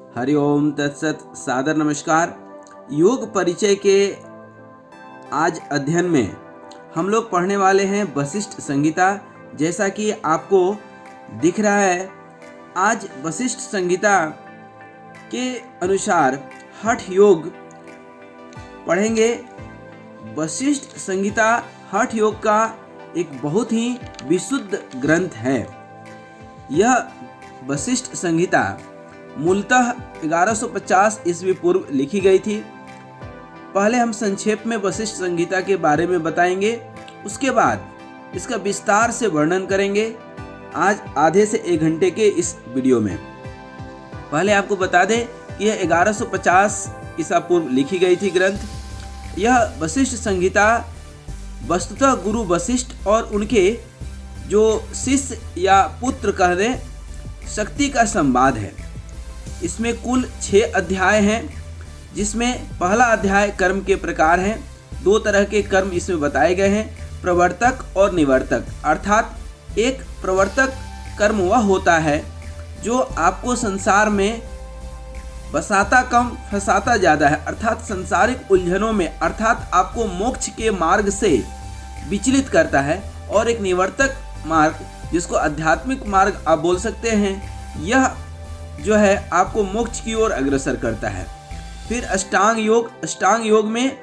हरिओम तत्सत। सादर नमस्कार। योग परिचय के आज अध्ययन में हम लोग पढ़ने वाले हैं वशिष्ठ संहिता। जैसा कि आपको दिख रहा है, आज वशिष्ठ संहिता के अनुसार हठ योग पढ़ेंगे। वशिष्ठ संहिता हठ योग का एक बहुत ही विशुद्ध ग्रंथ है। यह वशिष्ठ संहिता मूलतः 1150 ईस्वी पूर्व लिखी गई थी। पहले हम संक्षेप में वशिष्ठ संहिता के बारे में बताएंगे, उसके बाद इसका विस्तार से वर्णन करेंगे आज आधे से 1 घंटे के इस वीडियो में। पहले आपको बता दें कि यह 1150 ईसा पूर्व लिखी गई थी ग्रंथ। यह वशिष्ठ संहिता वस्तुतः गुरु वशिष्ठ और उनके जो शिष्य या पुत्र कह दें शक्ति का संवाद है। इसमें कुल 6 अध्याय हैं, जिसमें पहला अध्याय कर्म के प्रकार हैं। 2 तरह के कर्म इसमें बताए गए हैं, प्रवर्तक और निवर्तक। अर्थात एक प्रवर्तक कर्म वह होता है जो आपको संसार में बसाता कम फंसाता ज़्यादा है, अर्थात संसारिक उलझनों में, अर्थात आपको मोक्ष के मार्ग से विचलित करता है। और एक निवर्तक मार्ग, जिसको आध्यात्मिक मार्ग आप बोल सकते हैं, यह जो है आपको मोक्ष की ओर अग्रसर करता है। फिर अष्टांग योग। अष्टांग योग में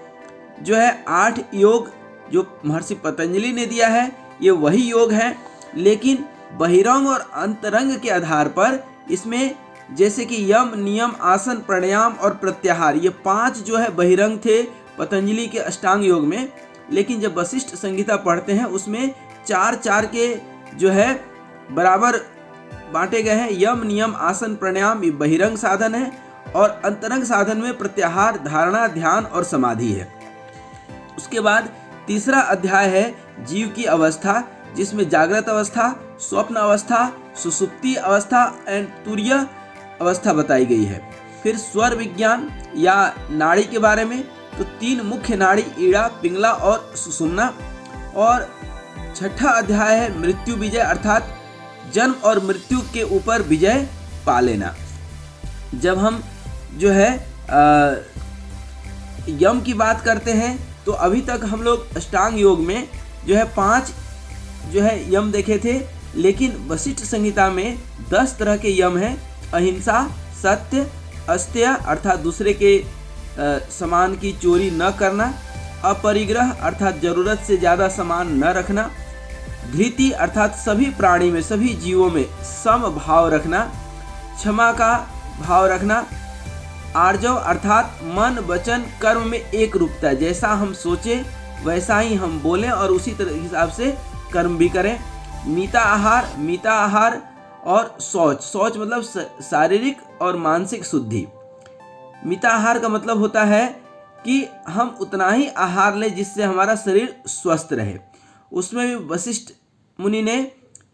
जो है 8 योग जो महर्षि पतंजलि ने दिया है, ये वही योग है, लेकिन बहिरंग और अंतरंग के आधार पर इसमें जैसे कि यम, नियम, आसन, प्राणायाम और प्रत्याहार, ये 5 जो है बहिरंग थे पतंजलि के अष्टांग योग में। लेकिन जब वशिष्ठ संहिता पढ़ते हैं उसमें 4 के जो है बराबर बांटे गए हैं। यम, नियम, आसन, प्राणायाम ये बहिरंग साधन है, और अंतरंग साधन में प्रत्याहार, धारणा, ध्यान और समाधि है। उसके बाद तीसरा अध्याय है जीव की अवस्था, जिसमें जागृत अवस्था, स्वप्न अवस्था, सुषुप्ति अवस्था एंड तुरीय अवस्था बताई गई है। फिर स्वर विज्ञान या नाड़ी के बारे में, तो 3 मुख्य नाड़ी, ईड़ा, पिंगला और सुषुम्ना। और छठा अध्याय है मृत्यु विजय, अर्थात जन्म और मृत्यु के ऊपर विजय पा लेना। जब हम जो है यम की बात करते हैं, तो अभी तक हम लोग अष्टांग योग में जो है 5 जो है यम देखे थे, लेकिन वशिष्ठ संहिता में 10 तरह के यम हैं। अहिंसा, सत्य, अस्तेय अर्थात दूसरे के सामान की चोरी न करना, अपरिग्रह अर्थात जरूरत से ज़्यादा सामान न रखना, धृति अर्थात सभी प्राणी में, सभी जीवों में सम भाव रखना, क्षमा का भाव रखना, आर्जव अर्थात मन, वचन, कर्म में एक रूपता, जैसा हम सोचे वैसा ही हम बोलें और उसी तरह हिसाब से कर्म भी करें। मिता आहार और शौच मतलब शारीरिक और मानसिक शुद्धि। मिता आहार का मतलब होता है कि हम उतना ही आहार लें जिससे हमारा शरीर स्वस्थ रहे। उसमें भी वशिष्ठ मुनि ने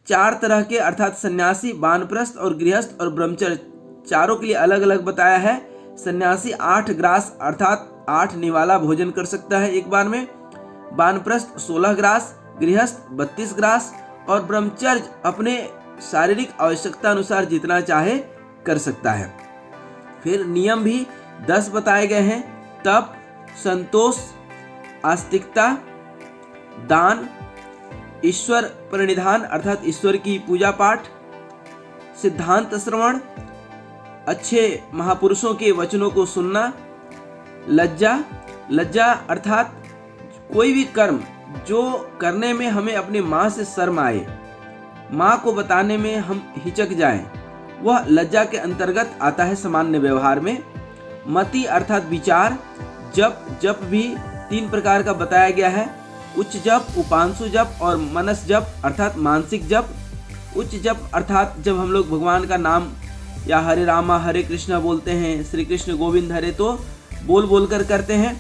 4 तरह के, अर्थात सन्यासी, वानप्रस्थ और गृहस्थ और ब्रह्मचर्य, चारों के लिए अलग अलग बताया है। सन्यासी 8 ग्रास अर्थात 8 निवाला भोजन कर सकता है एक बार में, वानप्रस्थ 16 ग्रास, गृहस्थ 32 ग्रास और ब्रह्मचर्य अपने शारीरिक आवश्यकता अनुसार जितना चाहे कर सकता है। फिर नियम भी 10 बताए गए हैं। तप, संतोष, आस्तिकता, दान, ईश्वर प्रणिधान अर्थात ईश्वर की पूजा पाठ, सिद्धांत श्रवण, अच्छे महापुरुषों के वचनों को सुनना, लज्जा अर्थात कोई भी कर्म जो करने में हमें अपनी माँ से शर्म आए, माँ को बताने में हम हिचक जाएं, वह लज्जा के अंतर्गत आता है सामान्य व्यवहार में। मति अर्थात विचार, जप भी 3 प्रकार का बताया गया है, उच्च जप, उपांशु जप और मनस जप अर्थात मानसिक जप। उच्च जप अर्थात जब हम लोग भगवान का नाम या हरे रामा हरे कृष्णा बोलते हैं, श्री कृष्ण गोविंद हरे, तो बोल कर करते हैं,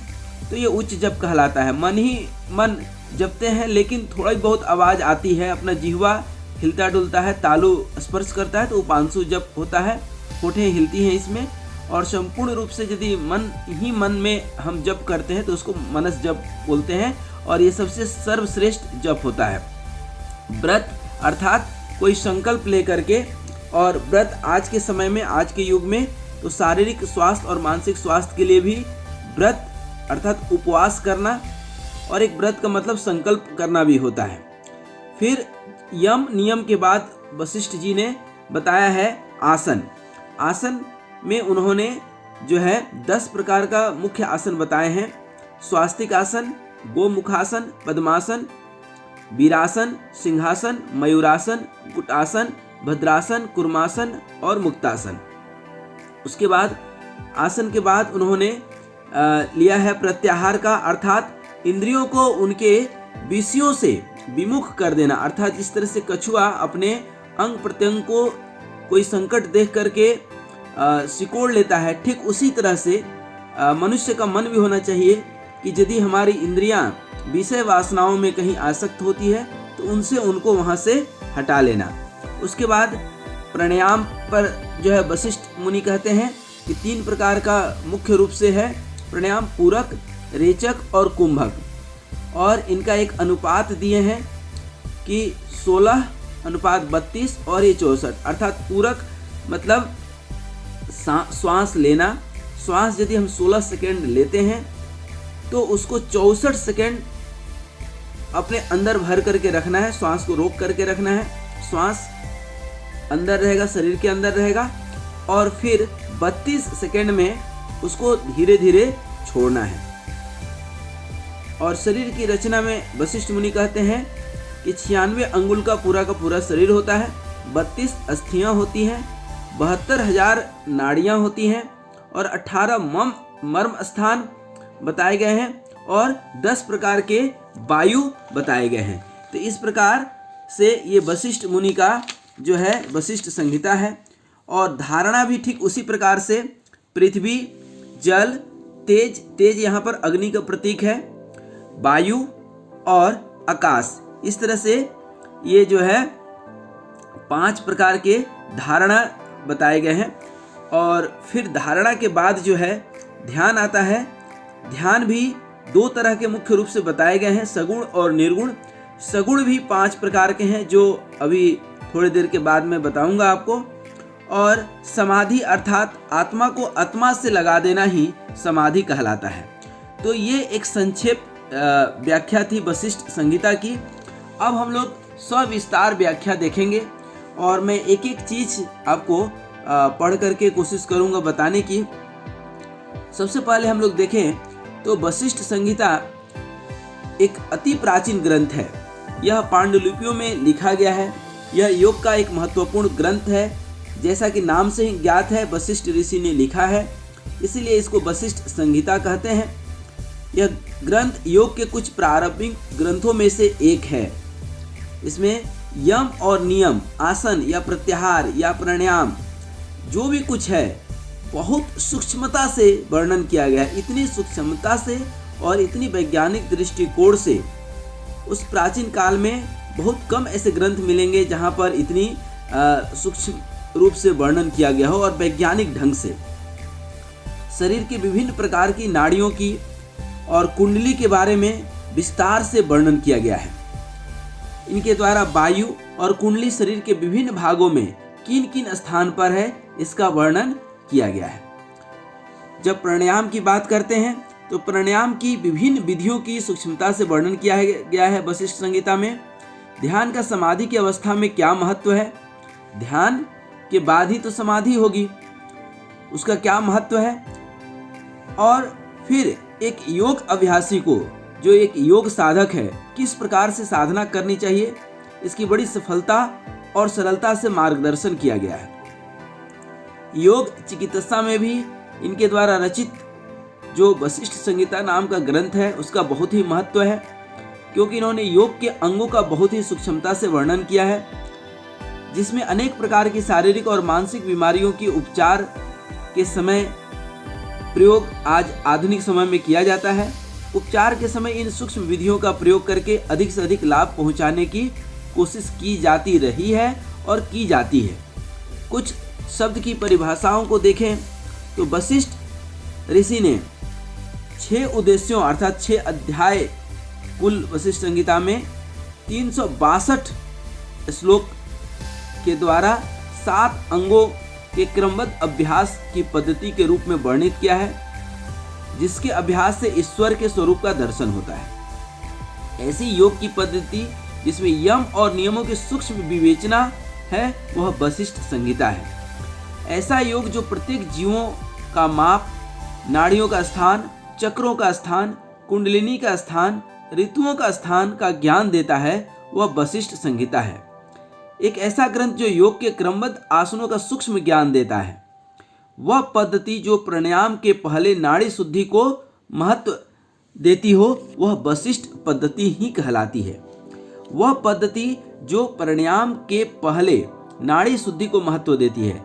तो ये उच्च जप कहलाता है। मन ही मन जपते हैं, लेकिन थोड़ी बहुत आवाज़ आती है, अपना जिह्वा हिलता डुलता है, तालु स्पर्श करता है, तो उपांशु जप होता है, होठें हिलती हैं इसमें। और संपूर्ण रूप से यदि मन ही मन में हम जप करते हैं तो उसको मनस जप बोलते हैं, और ये सबसे सर्वश्रेष्ठ जप होता है। व्रत अर्थात कोई संकल्प लेकर के, और व्रत आज के समय में, आज के युग में तो शारीरिक स्वास्थ्य और मानसिक स्वास्थ्य के लिए भी व्रत अर्थात उपवास करना, और एक व्रत का मतलब संकल्प करना भी होता है। फिर यम नियम के बाद वशिष्ठ जी ने बताया है आसन। आसन में उन्होंने जो है 10 प्रकार का मुख्य आसन बताए हैं। स्वास्तिक आसन, गोमुखासन, पद्मासन, वीरासन, सिंहासन, मयूरासन, गुटासन, भद्रासन, कुर्मासन और मुक्तासन। उसके बाद आसन के बाद उन्होंने लिया है प्रत्याहार का, अर्थात इंद्रियों को उनके विषयों से विमुख कर देना। अर्थात जिस तरह से कछुआ अपने अंग प्रत्यंग को कोई संकट देख करके सिकोड़ लेता है, ठीक उसी तरह से मनुष्य का मन भी होना चाहिए कि यदि हमारी इंद्रियां विषय वासनाओं में कहीं आसक्त होती है तो उनसे उनको वहां से हटा लेना। उसके बाद प्राणायाम पर जो है वशिष्ठ मुनि कहते हैं कि 3 प्रकार का मुख्य रूप से है प्राणायाम, पूरक, रेचक और कुंभक, और इनका एक अनुपात दिए हैं कि 16:32 और ये 64। अर्थात पूरक मतलब श्वास लेना, श्वास यदि हम 16 सेकेंड लेते हैं तो उसको 64 सेकेंड अपने अंदर भर करके रखना है, श्वास को रोक करके रखना है। श्वास अंदर रहेगा, शरीर के अंदर रहेगा, और फिर 32 सेकेंड में उसको धीरे धीरे छोड़ना है। और शरीर की रचना में वशिष्ठ मुनि कहते हैं कि 96 अंगुल का पूरा शरीर होता है, 32 अस्थियां होती हैं, 72,000 नाड़ियां होती हैं और 18 मर्म स्थान बताए गए हैं और 10 प्रकार के वायु बताए गए हैं। तो इस प्रकार से ये वशिष्ठ मुनि का जो है वशिष्ठ संहिता है। और धारणा भी ठीक उसी प्रकार से पृथ्वी, जल, तेज यहाँ पर अग्नि का प्रतीक है, वायु और आकाश, इस तरह से ये जो है 5 प्रकार के धारणा बताए गए हैं। और फिर धारणा के बाद जो है ध्यान आता है। ध्यान भी 2 तरह के मुख्य रूप से बताए गए हैं, सगुण और निर्गुण। सगुण भी 5 प्रकार के हैं जो अभी थोड़ी देर के बाद मैं बताऊंगा आपको। और समाधि अर्थात आत्मा को आत्मा से लगा देना ही समाधि कहलाता है। तो ये एक संक्षेप व्याख्या थी वशिष्ठ संहिता की। अब हम लोग सविस्तार व्याख्या देखेंगे और मैं एक एक चीज आपको पढ़ करके कोशिश करूंगा बताने की। सबसे पहले हम लोग देखें तो वशिष्ठ संहिता एक अति प्राचीन ग्रंथ है। यह पांडुलिपियों में लिखा गया है। यह योग का एक महत्वपूर्ण ग्रंथ है। जैसा कि नाम से ही ज्ञात है, वशिष्ठ ऋषि ने लिखा है, इसीलिए इसको वशिष्ठ संहिता कहते हैं। यह ग्रंथ योग के कुछ प्रारंभिक ग्रंथों में से एक है। इसमें यम और नियम, आसन या प्रत्याहार या प्राणायाम जो भी कुछ है बहुत सूक्ष्मता से वर्णन किया गया है। इतनी सूक्ष्मता से और इतनी वैज्ञानिक दृष्टिकोण से उस प्राचीन काल में बहुत कम ऐसे ग्रंथ मिलेंगे जहाँ पर इतनी सूक्ष्म रूप से वर्णन किया गया हो और वैज्ञानिक ढंग से। शरीर की विभिन्न प्रकार की नाड़ियों की और कुंडली के बारे में विस्तार से वर्णन किया गया है। इनके द्वारा वायु और कुंडली शरीर के विभिन्न भागों में किन किन स्थान पर है इसका वर्णन किया गया है। जब प्राणायाम की बात करते हैं तो प्राणायाम की विभिन्न विधियों की सूक्ष्मता से वर्णन किया गया है वशिष्ठ संहिता में। ध्यान का समाधि की अवस्था में क्या महत्व है, ध्यान के बाद ही तो समाधि होगी, उसका क्या महत्व है, और फिर एक योग अभ्यासी को जो एक योग साधक है किस प्रकार से साधना करनी चाहिए, इसकी बड़ी सफलता और सरलता से मार्गदर्शन किया गया है। योग चिकित्सा में भी इनके द्वारा रचित जो वशिष्ठ संहिता नाम का ग्रंथ है उसका बहुत ही महत्व है, क्योंकि इन्होंने योग के अंगों का बहुत ही सूक्ष्मता से वर्णन किया है, जिसमें अनेक प्रकार की शारीरिक और मानसिक बीमारियों की उपचार के समय प्रयोग आज आधुनिक समय में किया जाता है। उपचार के समय इन सूक्ष्म विधियों का प्रयोग करके अधिक से अधिक लाभ पहुंचाने की कोशिश की जाती रही है और की जाती है। कुछ शब्द की परिभाषाओं को देखें तो वशिष्ठ ऋषि ने 6 उद्देश्यों अर्थात 6 अध्याय कुल वशिष्ठ संहिता में 362 श्लोक के द्वारा 7 अंगों के क्रमबद्ध अभ्यास की पद्धति के रूप में वर्णित किया है, जिसके अभ्यास से ईश्वर के स्वरूप का दर्शन होता है। ऐसी योग की पद्धति जिसमें यम और नियमों की सूक्ष्म विवेचना है वह वशिष्ठ संहिता है। ऐसा योग जो प्रत्येक जीवों का माप, नाड़ियों का स्थान, चक्रों का स्थान, कुंडलिनी का स्थान, ऋतुओं का स्थान का ज्ञान देता है वह वशिष्ठ संहिता है। एक ऐसा ग्रंथ जो योग के क्रमबद्ध आसनों का सूक्ष्म ज्ञान देता है। वह पद्धति जो प्राणायाम के पहले नाड़ी शुद्धि को महत्व देती हो वह वशिष्ठ पद्धति ही कहलाती है। वह पद्धति जो प्राणायाम के पहले नाड़ी शुद्धि को महत्व देती है,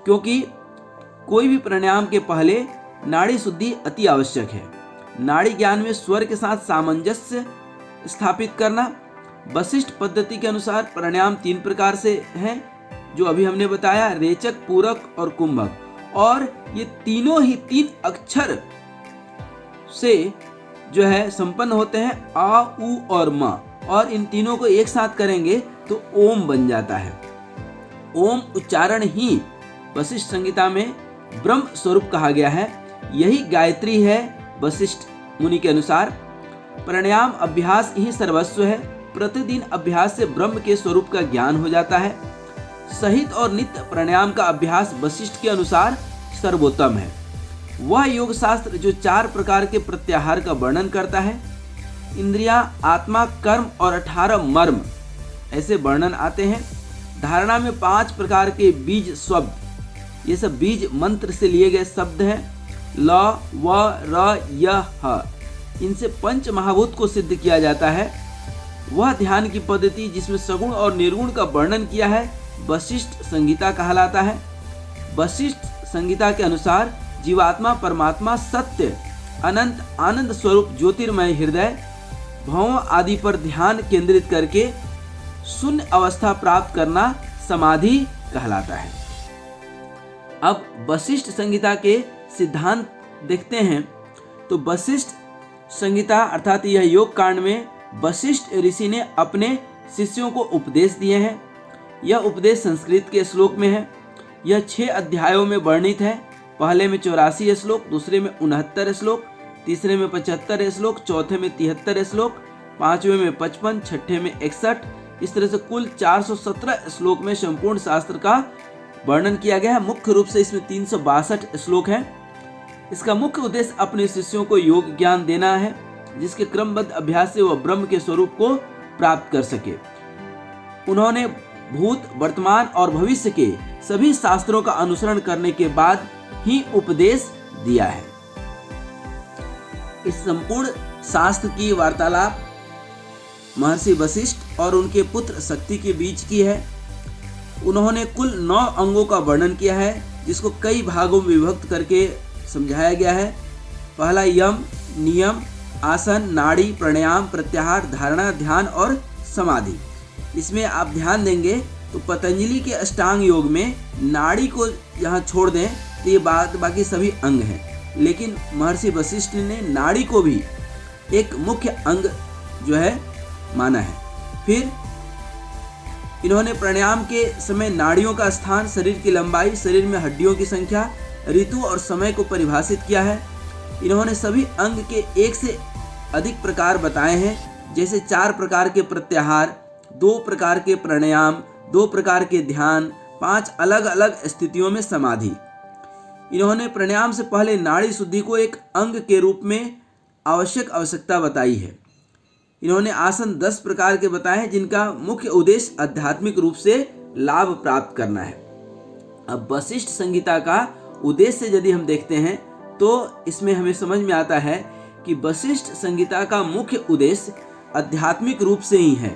क्योंकि कोई भी प्राणायाम के पहले नाड़ी शुद्धि अति आवश्यक है। नाड़ी ज्ञान में स्वर के साथ सामंजस्य स्थापित करना। वशिष्ठ पद्धति के अनुसार प्राणायाम 3 प्रकार से हैं, जो अभी हमने बताया, रेचक, पूरक और कुंभक। और ये तीनों ही 3 अक्षर से जो है संपन्न होते हैं, आ, उ और म। और इन तीनों को एक साथ करेंगे तो ओम बन जाता है। ओम उच्चारण ही वशिष्ठ संहिता में ब्रह्म स्वरूप कहा गया है। यही गायत्री है वशिष्ठ मुनि के अनुसार। प्राणायाम अभ्यास ही सर्वस्व है। प्रतिदिन अभ्यास से ब्रह्म के स्वरूप का ज्ञान हो जाता है। सहित और नित्य प्राणायाम का अभ्यास वशिष्ठ के अनुसार सर्वोत्तम है। वह योग शास्त्र जो 4 प्रकार के प्रत्याहार का वर्णन करता है। इंद्रियां, आत्मा, कर्म और 18 मर्म ऐसे वर्णन आते हैं। धारणा में 5 प्रकार के बीज शब्द, ये सब बीज मंत्र से लिए गए शब्द हैं। ल, व, र, य, ह, इनसे पंच महाभूत को सिद्ध किया जाता है। वह ध्यान की पद्धति जिसमें सगुण और निर्गुण का वर्णन किया है वशिष्ठ संहिता कहलाता है। वशिष्ठ संहिता के अनुसार जीवात्मा परमात्मा सत्य अनंत आनंद स्वरूप ज्योतिर्मय हृदय भावों आदि पर ध्यान केंद्रित करके शून्य अवस्था प्राप्त करना समाधि कहलाता है। अब वशिष्ठ संहिता के सिद्धांत देखते हैं तो वशिष्ठ संहिता अर्थात यह योग कांड में वशिष्ठ ऋषि ने अपने शिष्यों को उपदेश दिए हैं। यह उपदेश संस्कृत के श्लोक में है। यह 6 अध्यायों में वर्णित है। पहले में 84 श्लोक, दूसरे में 69 श्लोक, तीसरे में 75 श्लोक, चौथे में 73 श्लोक, पांचवें में 55, छठे में 61। इस तरह से कुल 417 श्लोक में संपूर्ण शास्त्र का वर्णन किया गया है। मुख्य रूप से इसमें 362 श्लोक हैं। इसका मुख्य उद्देश्य अपने शिष्यों को योग ज्ञान देना है, जिसके क्रमबद्ध अभ्यास से वह ब्रह्म के स्वरूप को प्राप्त कर सके। उन्होंने भूत, वर्तमान और भविष्य के सभी शास्त्रों का अनुसरण करने के बाद ही उपदेश दिया है। इस संपूर्ण शास्त्र की वार्तालाप महर्षि वशिष्ठ और उनके पुत्र शक्ति के बीच की है। उन्होंने कुल 9 अंगों का वर्णन किया है, जिसको कई भागों में विभक्त करके समझाया गया है। पहला यम, नियम, आसन, नाड़ी, प्राणायाम, प्रत्याहार, धारणा, ध्यान और समाधि। इसमें आप ध्यान देंगे तो पतंजलि के अष्टांग योग में नाड़ी को यहाँ छोड़ दें तो ये बाकी सभी अंग हैं, लेकिन महर्षि वशिष्ठ ने नाड़ी को भी एक मुख्य अंग जो है माना है। फिर इन्होंने प्राणायाम के समय नाड़ियों का स्थान, शरीर की लंबाई, शरीर में हड्डियों की संख्या, ऋतु और समय को परिभाषित किया है। इन्होंने सभी अंग के 1 से अधिक प्रकार बताए हैं, जैसे 4 प्रकार के प्रत्याहार, 2 प्रकार के प्राणायाम, 2 प्रकार के ध्यान, 5 अलग अलग स्थितियों में समाधि। इन्होंने प्राणायाम से पहले नाड़ी शुद्धि को एक अंग के रूप में आवश्यकता बताई है। इन्होंने आसन 10 प्रकार के बताए हैं, जिनका मुख्य उद्देश्य आध्यात्मिक रूप से लाभ प्राप्त करना है। अब वशिष्ठ संहिता का उद्देश्य यदि हम देखते हैं तो इसमें हमें समझ में आता है कि वशिष्ठ संहिता का मुख्य उद्देश्य आध्यात्मिक रूप से ही है,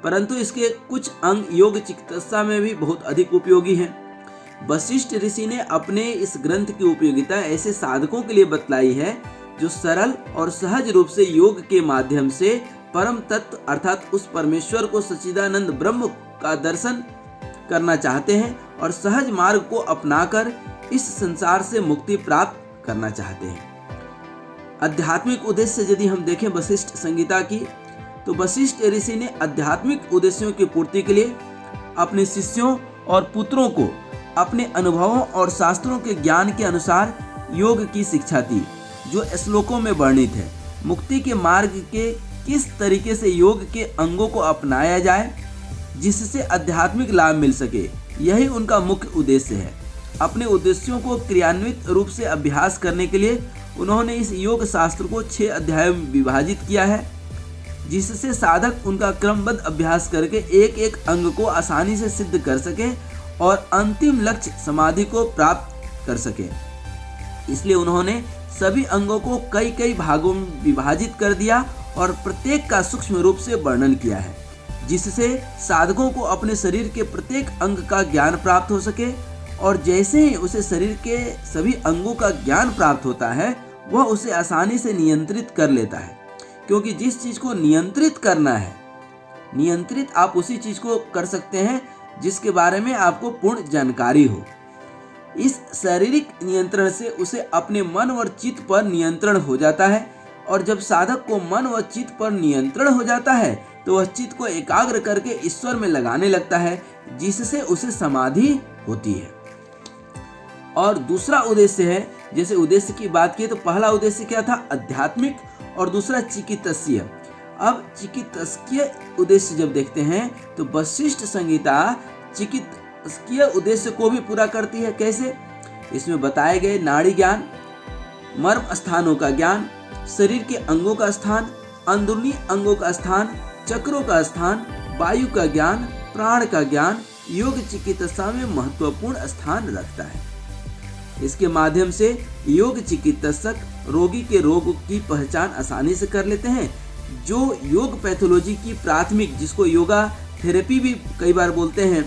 परंतु इसके कुछ अंग योग चिकित्सा में भी बहुत अधिक उपयोगी हैं। वशिष्ठ ऋषि ने अपने इस ग्रंथ की उपयोगिता ऐसे साधकों के लिए बतलाई है जो सरल और सहज रूप से योग के माध्यम से परम तत्व अर्थात उस परमेश्वर को सच्चिदानंद ब्रह्म का दर्शन करना चाहते हैं और सहज मार्ग को अपनाकर इस संसार से मुक्ति प्राप्त करना चाहते हैं। आध्यात्मिक उद्देश्य यदि हम देखें वशिष्ठ संहिता की, तो वशिष्ठ ऋषि ने आध्यात्मिक उद्देश्यों की पूर्ति के लिए अपने शिष्यों और पुत्रों को अपने अनुभवों और शास्त्रों के ज्ञान के अनुसार योग की शिक्षा दी, जो श्लोकों में वर्णित है। मुक्ति के मार्ग के किस तरीके से योग के अंगों को अपनाया जाए जिससे आध्यात्मिक लाभ मिल सके, यही उनका मुख्य उद्देश्य है। अपने उद्देश्यों को क्रियान्वित रूप से अभ्यास करने के लिए उन्होंने इस योग शास्त्र को 6 अध्यायों में विभाजित किया है, जिससे साधक उनका क्रमबद्ध अभ्यास करके एक एक अंग को आसानी से सिद्ध कर सके और अंतिम लक्ष्य समाधि को प्राप्त कर सके। इसलिए उन्होंने सभी अंगों को कई कई भागों में विभाजित कर दिया और प्रत्येक का सूक्ष्म रूप से वर्णन किया है, जिससे साधकों को अपने शरीर के प्रत्येक अंग का ज्ञान प्राप्त हो सके। और जैसे ही उसे शरीर के सभी अंगों का ज्ञान प्राप्त होता है, वह उसे आसानी से नियंत्रित कर लेता है, क्योंकि जिस चीज को नियंत्रित करना है, नियंत्रित आप उसी चीज को कर सकते हैं जिसके बारे में आपको पूर्ण जानकारी हो। इस शारीरिक नियंत्रण से उसे अपने मन और चित्त पर नियंत्रण हो जाता है, और जब साधक को मन व चित्त पर नियंत्रण हो जाता है तो वह चित्त को एकाग्र करके ईश्वर में लगाने लगता है, जिससे उसे समाधि होती है। और दूसरा उद्देश्य है, जैसे उद्देश्य की बात की तो पहला उद्देश्य क्या था, आध्यात्मिक, और दूसरा चिकित्सीय। अब चिकित्सकीय उद्देश्य जब देखते हैं तो वशिष्ठ संहिता चिकित्सकीय उद्देश्य को भी पूरा करती है। कैसे? इसमें बताए गए नाड़ी ज्ञान, मर्म स्थानों का ज्ञान, शरीर के अंगों का स्थान, अंदरूनी अंगों का स्थान, चक्रों का स्थान, वायु का ज्ञान, प्राण का ज्ञान योग चिकित्सा में महत्वपूर्ण स्थान रखता है। इसके माध्यम से योग चिकित्सक रोगी के रोग की पहचान आसानी से कर लेते हैं। जो योग पैथोलॉजी की प्राथमिक, जिसको योगा थेरेपी भी कई बार बोलते हैं,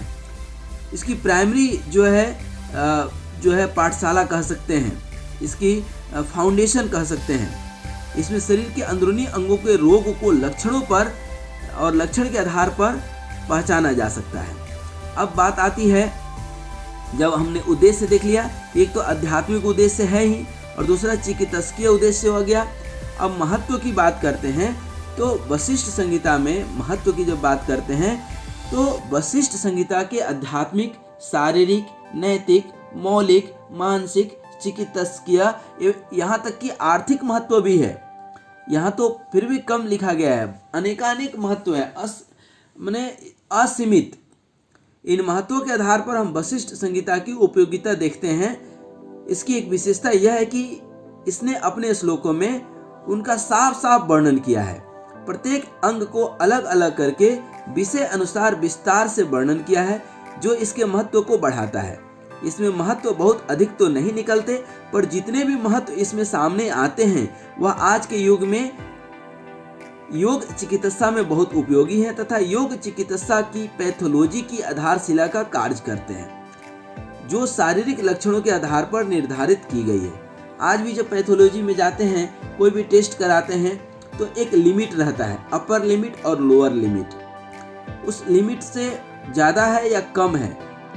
इसकी प्राइमरी जो है पाठशाला कह सकते हैं, इसकी फाउंडेशन कह सकते हैं। इसमें शरीर के अंदरूनी अंगों के रोग को लक्षणों पर और लक्षण के आधार पर पहचाना जा सकता है। अब बात आती है, जब हमने उद्देश्य देख लिया, एक तो आध्यात्मिक उद्देश्य है ही और दूसरा चिकित्सकीय उद्देश्य हो गया। अब महत्व की बात करते हैं तो वशिष्ठ संहिता में महत्व की जब बात करते हैं तो वशिष्ठ संहिता के आध्यात्मिक, शारीरिक, नैतिक, मौलिक, मानसिक, चिकित्सकीय, यहाँ तक कि आर्थिक महत्व भी है। यहाँ तो फिर भी कम लिखा गया है, अनेकानेक महत्व है, माने असीमित। इन महत्वों के आधार पर हम वशिष्ठ संहिता की उपयोगिता देखते हैं। इसकी एक विशेषता यह है कि इसने अपने श्लोकों में उनका साफ साफ वर्णन किया है। प्रत्येक अंग को अलग अलग करके विषय अनुसार विस्तार से वर्णन किया है, जो इसके महत्व को बढ़ाता है। इसमें महत्व बहुत अधिक तो नहीं निकलते, पर जितने भी महत्व इसमें सामने आते हैं वह आज के युग में योग चिकित्सा में बहुत उपयोगी है तथा योग चिकित्सा की पैथोलॉजी की आधारशिला का कार्य करते हैं, जो शारीरिक लक्षणों के आधार पर निर्धारित की गई है। आज भी जब पैथोलॉजी में जाते हैं, कोई भी टेस्ट कराते हैं तो एक लिमिट रहता है, अपर लिमिट और लोअर लिमिट। उस लिमिट से ज़्यादा है या कम है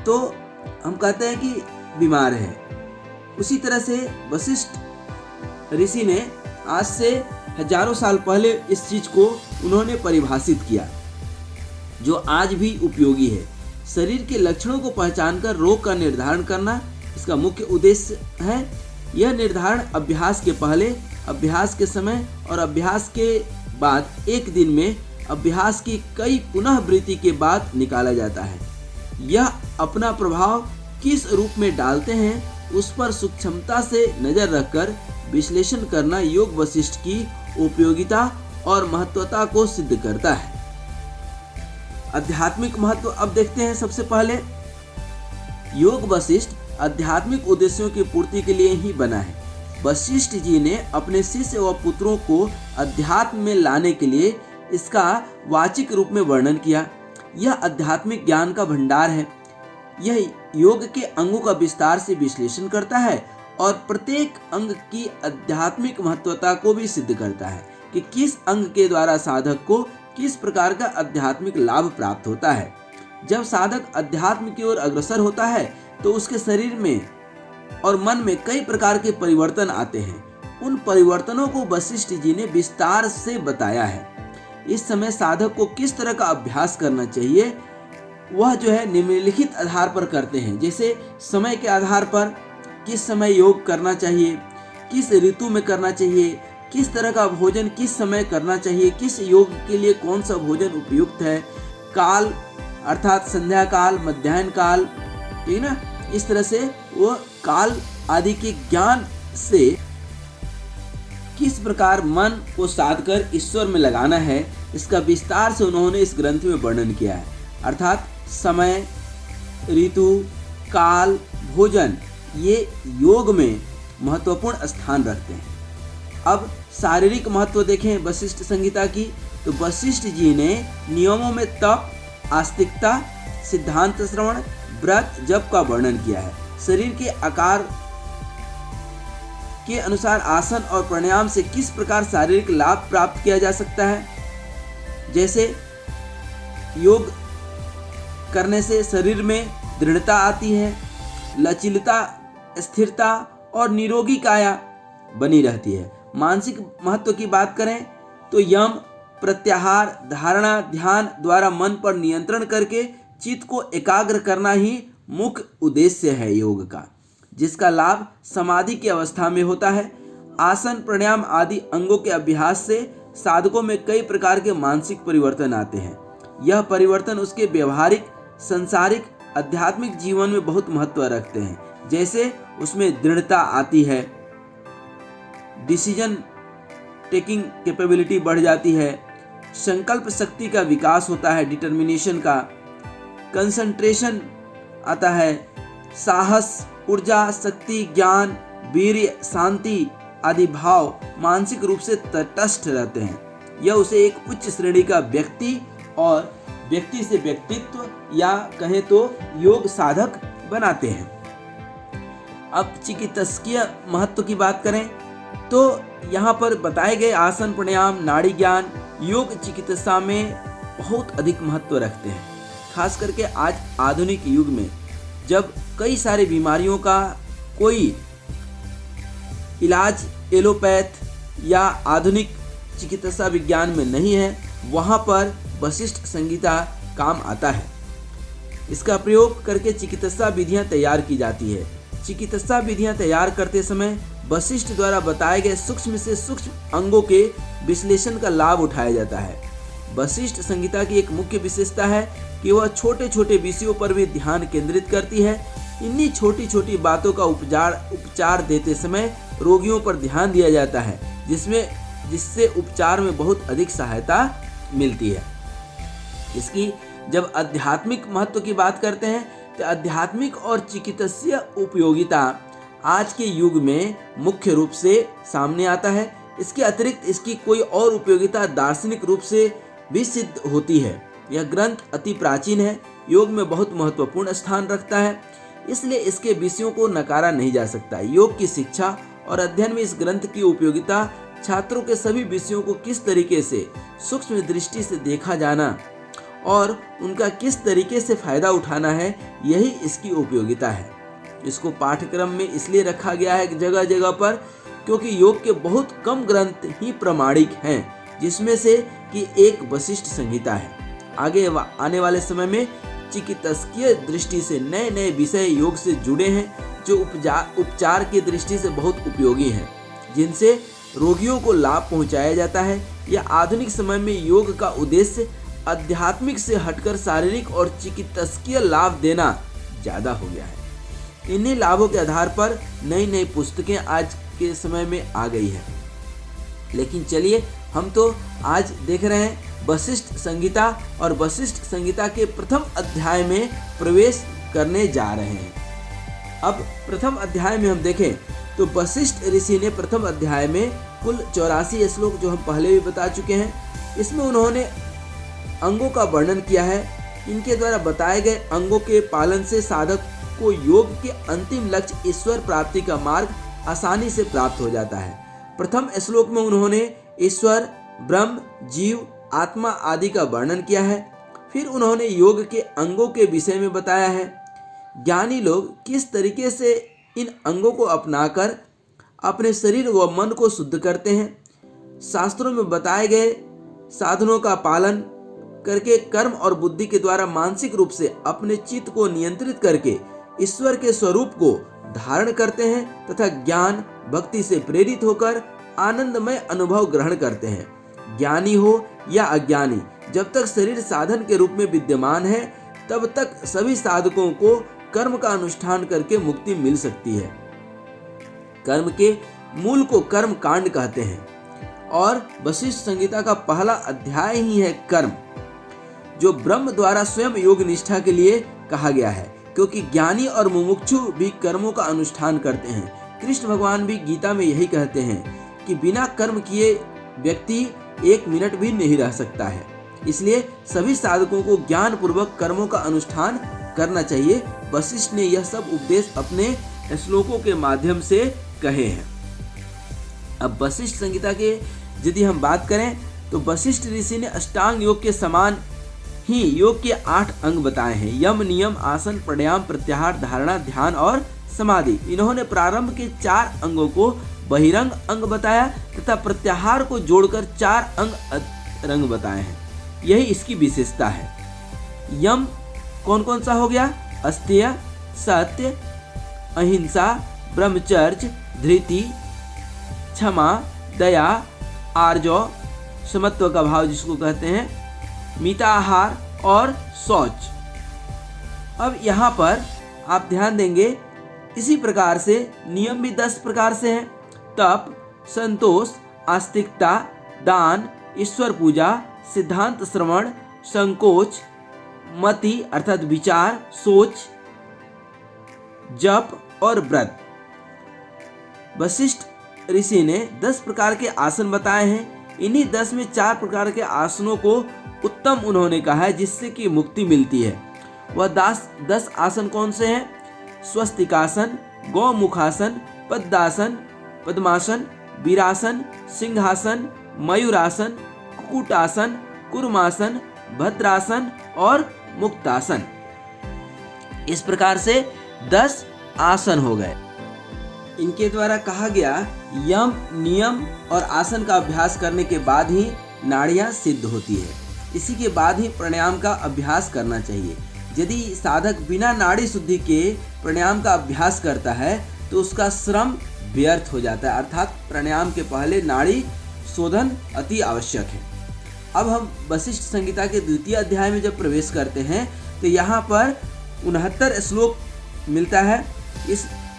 तो हम कहते हैं कि बीमार है। उसी तरह से वशिष्ठ ऋषि ने आज से हजारों साल पहले इस चीज को उन्होंने परिभाषित किया, जो आज भी उपयोगी है। शरीर के लक्षणों को पहचानकर रोग का निर्धारण करना इसका मुख्य उद्देश्य है। यह निर्धारण अभ्यास के पहले, अभ्यास के समय और अभ्यास के बाद एक दिन में अभ्यास की कई पुनःवृत्ति के बाद निकाला जाता है। यह अपना प्रभाव किस रूप में डालते हैं उस पर सूक्ष्मता से नजर रखकर विश्लेषण करना योग वशिष्ठ की उपयोगिता और महत्वता को सिद्ध करता है। आध्यात्मिक महत्व अब देखते हैं। सबसे पहले योग वशिष्ठ आध्यात्मिक उद्देश्यों की पूर्ति के लिए ही बना है। वशिष्ठ जी ने अपने शिष्य व पुत्रों को अध्यात्म में लाने के लिए इसका वाचिक रूप में वर्णन किया। यह आध्यात्मिक ज्ञान का भंडार है। यह योग के अंगों का विस्तार से विश्लेषण करता है और प्रत्येक अंग की आध्यात्मिक महत्वता को भी सिद्ध करता है कि किस अंग के द्वारा साधक को किस प्रकार का आध्यात्मिक लाभ प्राप्त होता है। जब साधक अध्यात्म की ओर अग्रसर होता है तो उसके शरीर में और मन में कई प्रकार के परिवर्तन आते हैं। उन परिवर्तनों को वशिष्ठ जी ने विस्तार से बताया है। इस समय साधक को किस तरह का अभ्यास करना चाहिए वह जो है निम्नलिखित आधार पर करते हैं। जैसे समय के आधार पर किस समय योग करना चाहिए, किस ऋतु में करना चाहिए, किस तरह का भोजन किस समय करना चाहिए, किस योग के लिए कौन सा भोजन उपयुक्त है, काल अर्थात संध्या काल, मध्याह्न काल, ठीक ना। इस तरह से वो काल आदि के ज्ञान से किस प्रकार मन को साध कर ईश्वर में लगाना है, इसका विस्तार से उन्होंने इस ग्रंथ में वर्णन किया है। अर्थात समय, ऋतु, काल, भोजन ये योग में महत्वपूर्ण स्थान रखते हैं। अब शारीरिक महत्व देखें वशिष्ठ संहिता की, तो वशिष्ठ जी ने नियमों में तप, आस्तिकता, सिद्धांत श्रवण, व्रत, जप का वर्णन किया है। शरीर के आकार के अनुसार आसन और प्राणायाम से किस प्रकार शारीरिक लाभ प्राप्त किया जा सकता है। जैसे योग करने से शरीर में दृढ़ता आती है, लचीलता, स्थिरता और निरोगी काया बनी रहती है। मानसिक महत्व की बात करें तो यम, प्रत्याहार, धारणा, ध्यान द्वारा मन पर नियंत्रण करके चित्त को एकाग्र करना ही मुख्य उद्देश्य है योग का, जिसका लाभ समाधि की अवस्था में होता है। आसन, प्राणायाम आदि अंगों के अभ्यास से साधकों में कई प्रकार के मानसिक परिवर्तन आते हैं। यह परिवर्तन उसके व्यवहारिक, सांसारिक, आध्यात्मिक जीवन में बहुत महत्व रखते हैं। जैसे उसमें दृढ़ता आती है, डिसीजन टेकिंग कैपेबिलिटी बढ़ जाती है, संकल्प शक्ति का विकास होता है, डिटर्मिनेशन का, कंसंट्रेशन आता है, साहस, ऊर्जा, शक्ति, ज्ञान, वीर्य, शांति आदि भाव मानसिक रूप से तटस्थ रहते हैं। यह उसे एक उच्च श्रेणी का व्यक्ति और व्यक्ति से व्यक्तित्व या कहें तो योग साधक बनाते हैं। अब चिकित्सकीय महत्व की बात करें तो यहाँ पर बताए गए आसन, प्राणायाम, नाड़ी ज्ञान योग चिकित्सा में बहुत अधिक महत्व रखते हैं। खास करके आज आधुनिक युग में जब कई सारी बीमारियों का कोई इलाज एलोपैथ या आधुनिक चिकित्सा विज्ञान में नहीं है, वहाँ पर वशिष्ठ संहिता काम आता है। इसका प्रयोग करके चिकित्सा विधियाँ तैयार की जाती है। चिकित्सा विधियाँ तैयार करते समय वशिष्ठ द्वारा बताए गए सूक्ष्म से सूक्ष्म अंगों के विश्लेषण का लाभ उठाया जाता है। वशिष्ठ संहिता की एक मुख्य विशेषता है कि वह छोटे छोटे विषयों पर भी ध्यान केंद्रित करती है। इन्हीं छोटी छोटी बातों का उपचार देते समय रोगियों पर ध्यान दिया जाता है, जिससे उपचार में बहुत अधिक सहायता मिलती है। इसकी जब आध्यात्मिक महत्व की बात करते हैं तो आध्यात्मिक और चिकित्सीय उपयोगिता आज के युग में मुख्य रूप से सामने आता है। इसके अतिरिक्त इसकी कोई और उपयोगिता दार्शनिक रूप से भी सिद्ध होती है। यह ग्रंथ अति प्राचीन है, योग में बहुत महत्वपूर्ण स्थान रखता है, इसलिए इसके विषयों को नकारा नहीं जा सकता। योग की शिक्षा और अध्ययन में इस ग्रंथ की उपयोगिता छात्रों के सभी विषयों को किस तरीके से सूक्ष्म दृष्टि से देखा जाना और उनका किस तरीके से फायदा उठाना है, यही इसकी उपयोगिता है। इसको पाठ्यक्रम में इसलिए रखा गया है जगह जगह पर क्योंकि योग के बहुत कम ग्रंथ ही प्रमाणिक हैं, जिसमें से कि एक वशिष्ठ संहिता है। आगे आने वाले समय में चिकित्सकीय दृष्टि से नए नए विषय योग से जुड़े हैं जो उपचार की दृष्टि से बहुत उपयोगी हैं, जिनसे रोगियों को लाभ पहुंचाया जाता है। यह आधुनिक समय में योग का उद्देश्य आध्यात्मिक से हटकर शारीरिक और चिकित्सकीय लाभ देना ज़्यादा हो गया है। इन्हीं लाभों के आधार पर नई नई पुस्तकें आज के समय में आ गई है। लेकिन चलिए हम तो आज देख रहे हैं वशिष्ठ संहिता और वशिष्ठ संहिता के प्रथम अध्याय में प्रवेश करने जा रहे हैं। अब प्रथम अध्याय में हम देखें तो वशिष्ठ ऋषि ने प्रथम अध्याय में कुल 84 श्लोक जो हम पहले भी बता चुके हैं, इसमें उन्होंने अंगों का वर्णन किया है। इनके द्वारा बताए गए अंगों के पालन से साधक को योग के अंतिम लक्ष्य ईश्वर प्राप्ति का मार्ग आसानी से प्राप्त हो जाता है। प्रथम श्लोक में उन्होंने ईश्वर, ब्रह्म, जीव, आत्मा आदि का वर्णन किया है। फिर उन्होंने योग के अंगों के विषय में बताया है। ज्ञानी लोग किस तरीके से इन अंगों को अपनाकर अपने शरीर व मन को शुद्ध करते हैं। शास्त्रों में बताए गए साधनों का पालन करके कर्म और बुद्धि के द्वारा मानसिक रूप से अपने चित्त को नियंत्रित करके ईश्वर के स्वरूप को धारण करते हैं तथा ज्ञान भक्ति से प्रेरित होकर आनंदमय अनुभव ग्रहण करते हैं। ज्ञानी हो या अज्ञानी, जब तक शरीर साधन के रूप में विद्यमान है तब तक सभी साधकों को कर्म का अनुष्ठान करके मुक्ति मिल सकती है। कर्म के मूल को कर्म कांड कहते हैं और वशिष्ठ संहिता का पहला अध्याय ही है कर्म, जो ब्रह्म द्वारा स्वयं योग निष्ठा के लिए कहा गया है, क्योंकि ज्ञानी और मुमुक्षु भी कर्मों का अनुष्ठान करते हैं। कृष्ण भगवान भी गीता में यही कहते हैं कि बिना कर्म किए व्यक्ति 1 मिनट भी नहीं रह सकता है। इसलिए सभी साधकों को ज्ञान पूर्वक कर्मों का अनुष्ठान करना चाहिए। वशिष्ठ ने यह सब उपदेश अपने श्लोकों के माध्यम से कहे हैं। अब वशिष्ठ संहिता के यदि हम बात करें तो वशिष्ठ ऋषि ने अष्टांग योग के समान ही योग के 8 अंग बताए हैं। यम, नियम, आसन, प्राणायाम, प्रत्याहार, धारणा, ध्यान और समाधि। इन्होंने प्रारंभ के 4 अंगों को बहिरंग अंग बताया तथा प्रत्याहार को जोड़कर 4 अंग बताए हैं। यही इसकी विशेषता है। यम कौन कौन सा हो गया? अस्तेय, सत्य, अहिंसा, ब्रह्मचर्य, धृति, क्षमा, दया, आर्जव, समत्व का भाव जिसको कहते हैं, मिताहार और शौच। अब यहाँ पर आप ध्यान देंगे इसी प्रकार से नियम भी 10 प्रकार से हैं। तप, संतोष, आस्तिकता, दान, ईश्वर पूजा, सिद्धांत श्रवण, संकोच, मति अर्थात विचार, सोच, जप और व्रत। वशिष्ठ ऋषि ने 10 प्रकार के आसन बताए हैं। इन्हीं 10 में 4 प्रकार के आसनों को उत्तम उन्होंने कहा है जिससे कि मुक्ति मिलती है। वह 10 आसन कौन से हैं? स्वस्तिकासन, गौमुखासन, पद्मासन, पद्मासन, वीरासन, सिंहासन, मयूरासन, कुकुटासन, कुर्मासन, भद्रासन और मुक्तासन। इस प्रकार से 10 आसन हो गए। इनके द्वारा कहा गया यम, नियम और आसन का अभ्यास करने के बाद ही नाड़ियाँ सिद्ध होती है। इसी के बाद ही प्राणायाम का अभ्यास करना चाहिए। यदि साधक बिना नाड़ी शुद्धि के प्राणायाम का अभ्यास करता है तो उसका श्रम व्यर्थ हो जाता है, अर्थात प्राणायाम के पहले नाड़ी शोधन अति आवश्यक है। अब हम वशिष्ठ संहिता के 2 अध्याय में जब प्रवेश करते हैं तो यहाँ पर 69 श्लोक मिलता है।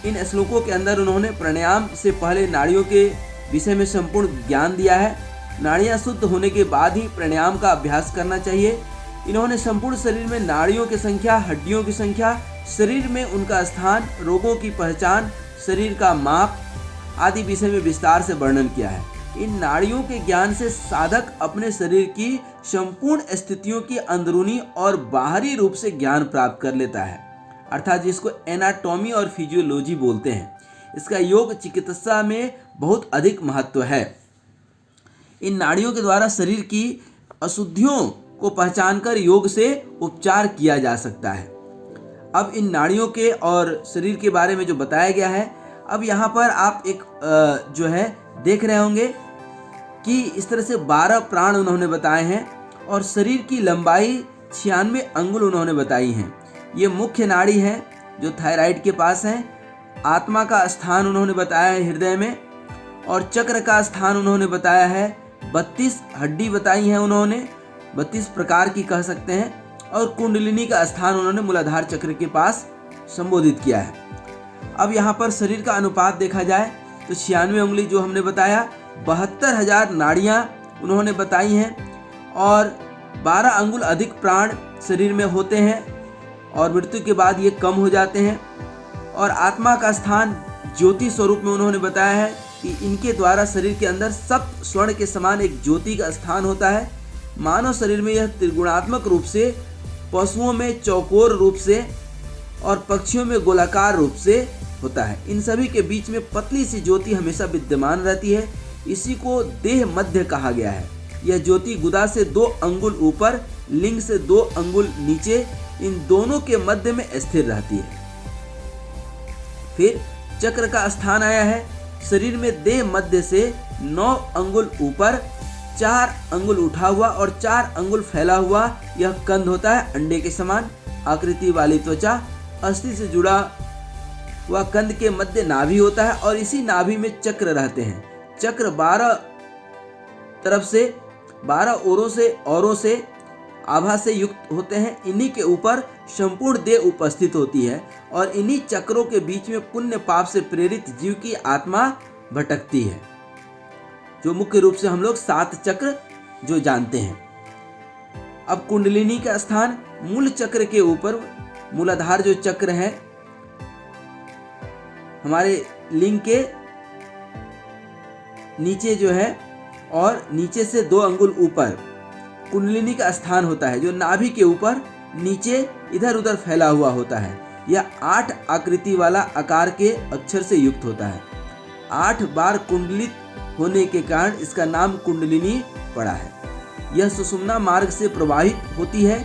इन श्लोकों के अंदर उन्होंने प्राणायाम से पहले नाड़ियों के विषय में संपूर्ण ज्ञान दिया है। नाड़ियाँ शुद्ध होने के बाद ही प्राणायाम का अभ्यास करना चाहिए। इन्होंने संपूर्ण शरीर में नाड़ियों की संख्या, हड्डियों की संख्या, शरीर में उनका स्थान, रोगों की पहचान, शरीर का माप आदि विषय में विस्तार से वर्णन किया है। इन नाड़ियों के ज्ञान से साधक अपने शरीर की संपूर्ण स्थितियों की अंदरूनी और बाहरी रूप से ज्ञान प्राप्त कर लेता है, अर्थात जिसको एनाटॉमी और फिजियोलॉजी बोलते हैं। इसका योग चिकित्सा में बहुत अधिक महत्व है। इन नाड़ियों के द्वारा शरीर की अशुद्धियों को पहचानकर योग से उपचार किया जा सकता है। अब इन नाड़ियों के और शरीर के बारे में जो बताया गया है, अब यहाँ पर आप एक जो है देख रहे होंगे कि इस तरह से 12 प्राण उन्होंने बताए हैं और शरीर की लंबाई 96 अंगुल उन्होंने बताई हैं। ये मुख्य नाड़ी है जो थायराइड के पास है। आत्मा का स्थान उन्होंने बताया है हृदय में, और चक्र का स्थान उन्होंने बताया है 32 हड्डी बताई हैं उन्होंने, 32 प्रकार की कह सकते हैं, और कुंडलिनी का स्थान उन्होंने मूलाधार चक्र के पास संबोधित किया है। अब यहाँ पर शरीर का अनुपात देखा जाए तो 96 उंगली जो हमने बताया, 72,000 नाड़ियाँ उन्होंने बताई हैं और 12 अंगुल अधिक प्राण शरीर में होते हैं और मृत्यु के बाद ये कम हो जाते हैं। और आत्मा का स्थान ज्योति स्वरूप में उन्होंने बताया है कि इनके द्वारा शरीर के अंदर सप्त स्वर्ण के समान एक ज्योति का स्थान होता है। मानव शरीर में यह त्रिगुणात्मक रूप से, पशुओं में चौकोर रूप से और पक्षियों में गोलाकार रूप से होता है। इन सभी के बीच में पतली सी ज्योति हमेशा विद्यमान रहती है। इसी को देह मध्य कहा गया है। यह ज्योति गुदा से 2 अंगुल ऊपर, लिंग से 2 अंगुल नीचे, इन दोनों के मध्य में स्थिर रहती है। फिर चक्र का स्थान आया है। शरीर में देह मध्य से 9 अंगुल ऊपर, 4 अंगुल उठा हुआ और 4 अंगुल फैला हुआ यह कंद होता है। अंडे के समान आकृति वाली त्वचा, अस्थि से जुड़ा हुआ कंद के मध्य नाभि होता है और इसी नाभि में चक्र रहते हैं। चक्र 12 तरफ से 12 ओरों से आभा से युक्त होते हैं। इन्हीं के ऊपर संपूर्ण देह उपस्थित होती है और इन्हीं चक्रों के बीच में पुण्य पाप से प्रेरित जीव की आत्मा भटकती है, जो मुख्य रूप से हम लोग 7 चक्र जो जानते हैं। अब कुंडलिनी का स्थान मूल चक्र के ऊपर, मूलाधार जो चक्र है हमारे लिंग के नीचे जो है और नीचे से 2 अंगुल ऊपर कुंडलिनी का स्थान होता है, जो नाभि के ऊपर नीचे इधर उधर फैला हुआ होता है। यह 8 आकृति वाला आकार के अक्षर से युक्त होता है। 8 बार कुंडलित होने के कारण इसका नाम कुंडलिनी पड़ा है। यह सुषुम्ना मार्ग से प्रवाहित होती है।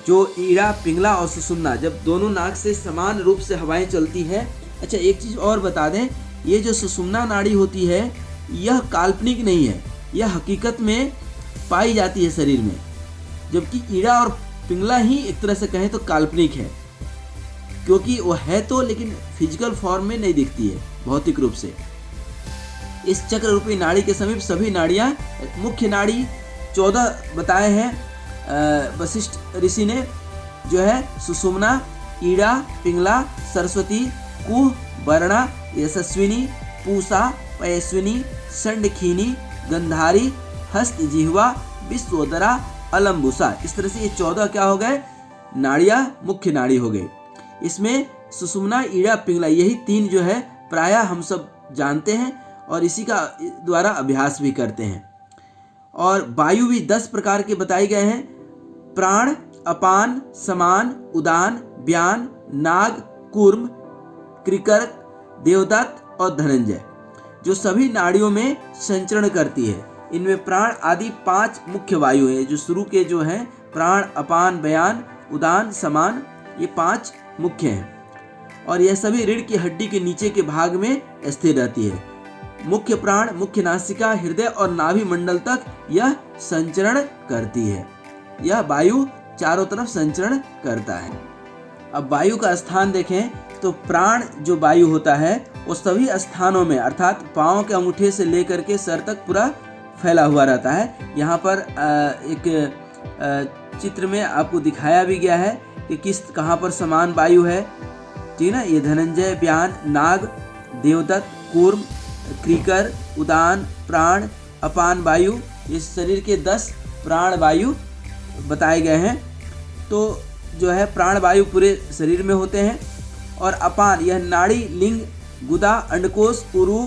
जो ईड़ा, पिंगला और सुषुम्ना, जब दोनों नाक से समान रूप से हवाएं चलती है। अच्छा, एक चीज और बता दें, ये जो सुषुम्ना नाड़ी होती है यह काल्पनिक नहीं है, यह हकीकत में पाई जाती है शरीर में, जबकि ईड़ा और पिंगला ही एक तरह से कहें तो काल्पनिक है, क्योंकि वो है तो लेकिन फिजिकल फॉर्म में नहीं दिखती है, भौतिक रूप से। इस चक्र रूपी नाड़ी के समीप सभी नाड़ियां, मुख्य नाड़ी 14 बताए हैं वशिष्ठ ऋषि ने, जो है सुषुम्ना, ईड़ा, पिंगला, सरस्वती, कुह, वर्णा, यशस्विनी, पूषा, पयस्विनी, षंडखिनी, गंधारी, हस्त, जिह्वा, विश्वोदरा, अलम्बुसा। इस तरह से ये 14 क्या हो गए, नाड़ियां मुख्य नाड़ी हो गई। इसमें सुषुम्ना, ईड़ा, पिंगला, यही 3 जो है प्रायः हम सब जानते हैं और इसी का द्वारा अभ्यास भी करते हैं। और वायु भी 10 प्रकार के बताए गए हैं। प्राण, अपान, समान, उदान, व्यान, नाग, कूर्म, कृकर्क, देवदत्त और धनंजय, जो सभी नाड़ियों में संचरण करती है। इनमें प्राण आदि 5 मुख्य वायु है, जो शुरू के जो हैं प्राण, अपान, व्यान, उदान, समान, ये 5 मुख्य हैं और यह सभी रीढ़ की हड्डी के नीचे के भाग में स्थिर रहती है। मुख्य प्राण, मुख्य नासिका, हृदय और नाभि मंडल तक यह संचरण करती है। यह वायु चारों तरफ संचरण करता है। अब वायु का स्थान देखें तो प्राण जो वायु होता है वो सभी स्थानों में, अर्थात पाँव के अंगूठे से लेकर के सर तक पूरा फैला हुआ रहता है। यहाँ पर एक चित्र में आपको दिखाया भी गया है कि कहाँ पर समान वायु है, ठीक ना। ये धनंजय, व्यान, नाग, देवदत्त, कूर्म, कृकर, उदान, प्राण, अपान वायु, ये शरीर के 10 प्राण वायु बताए गए हैं। तो जो है प्राण वायु पूरे शरीर में होते हैं। और अपान, यह नाड़ी, लिंग, गुदा, अंडकोश, उरु,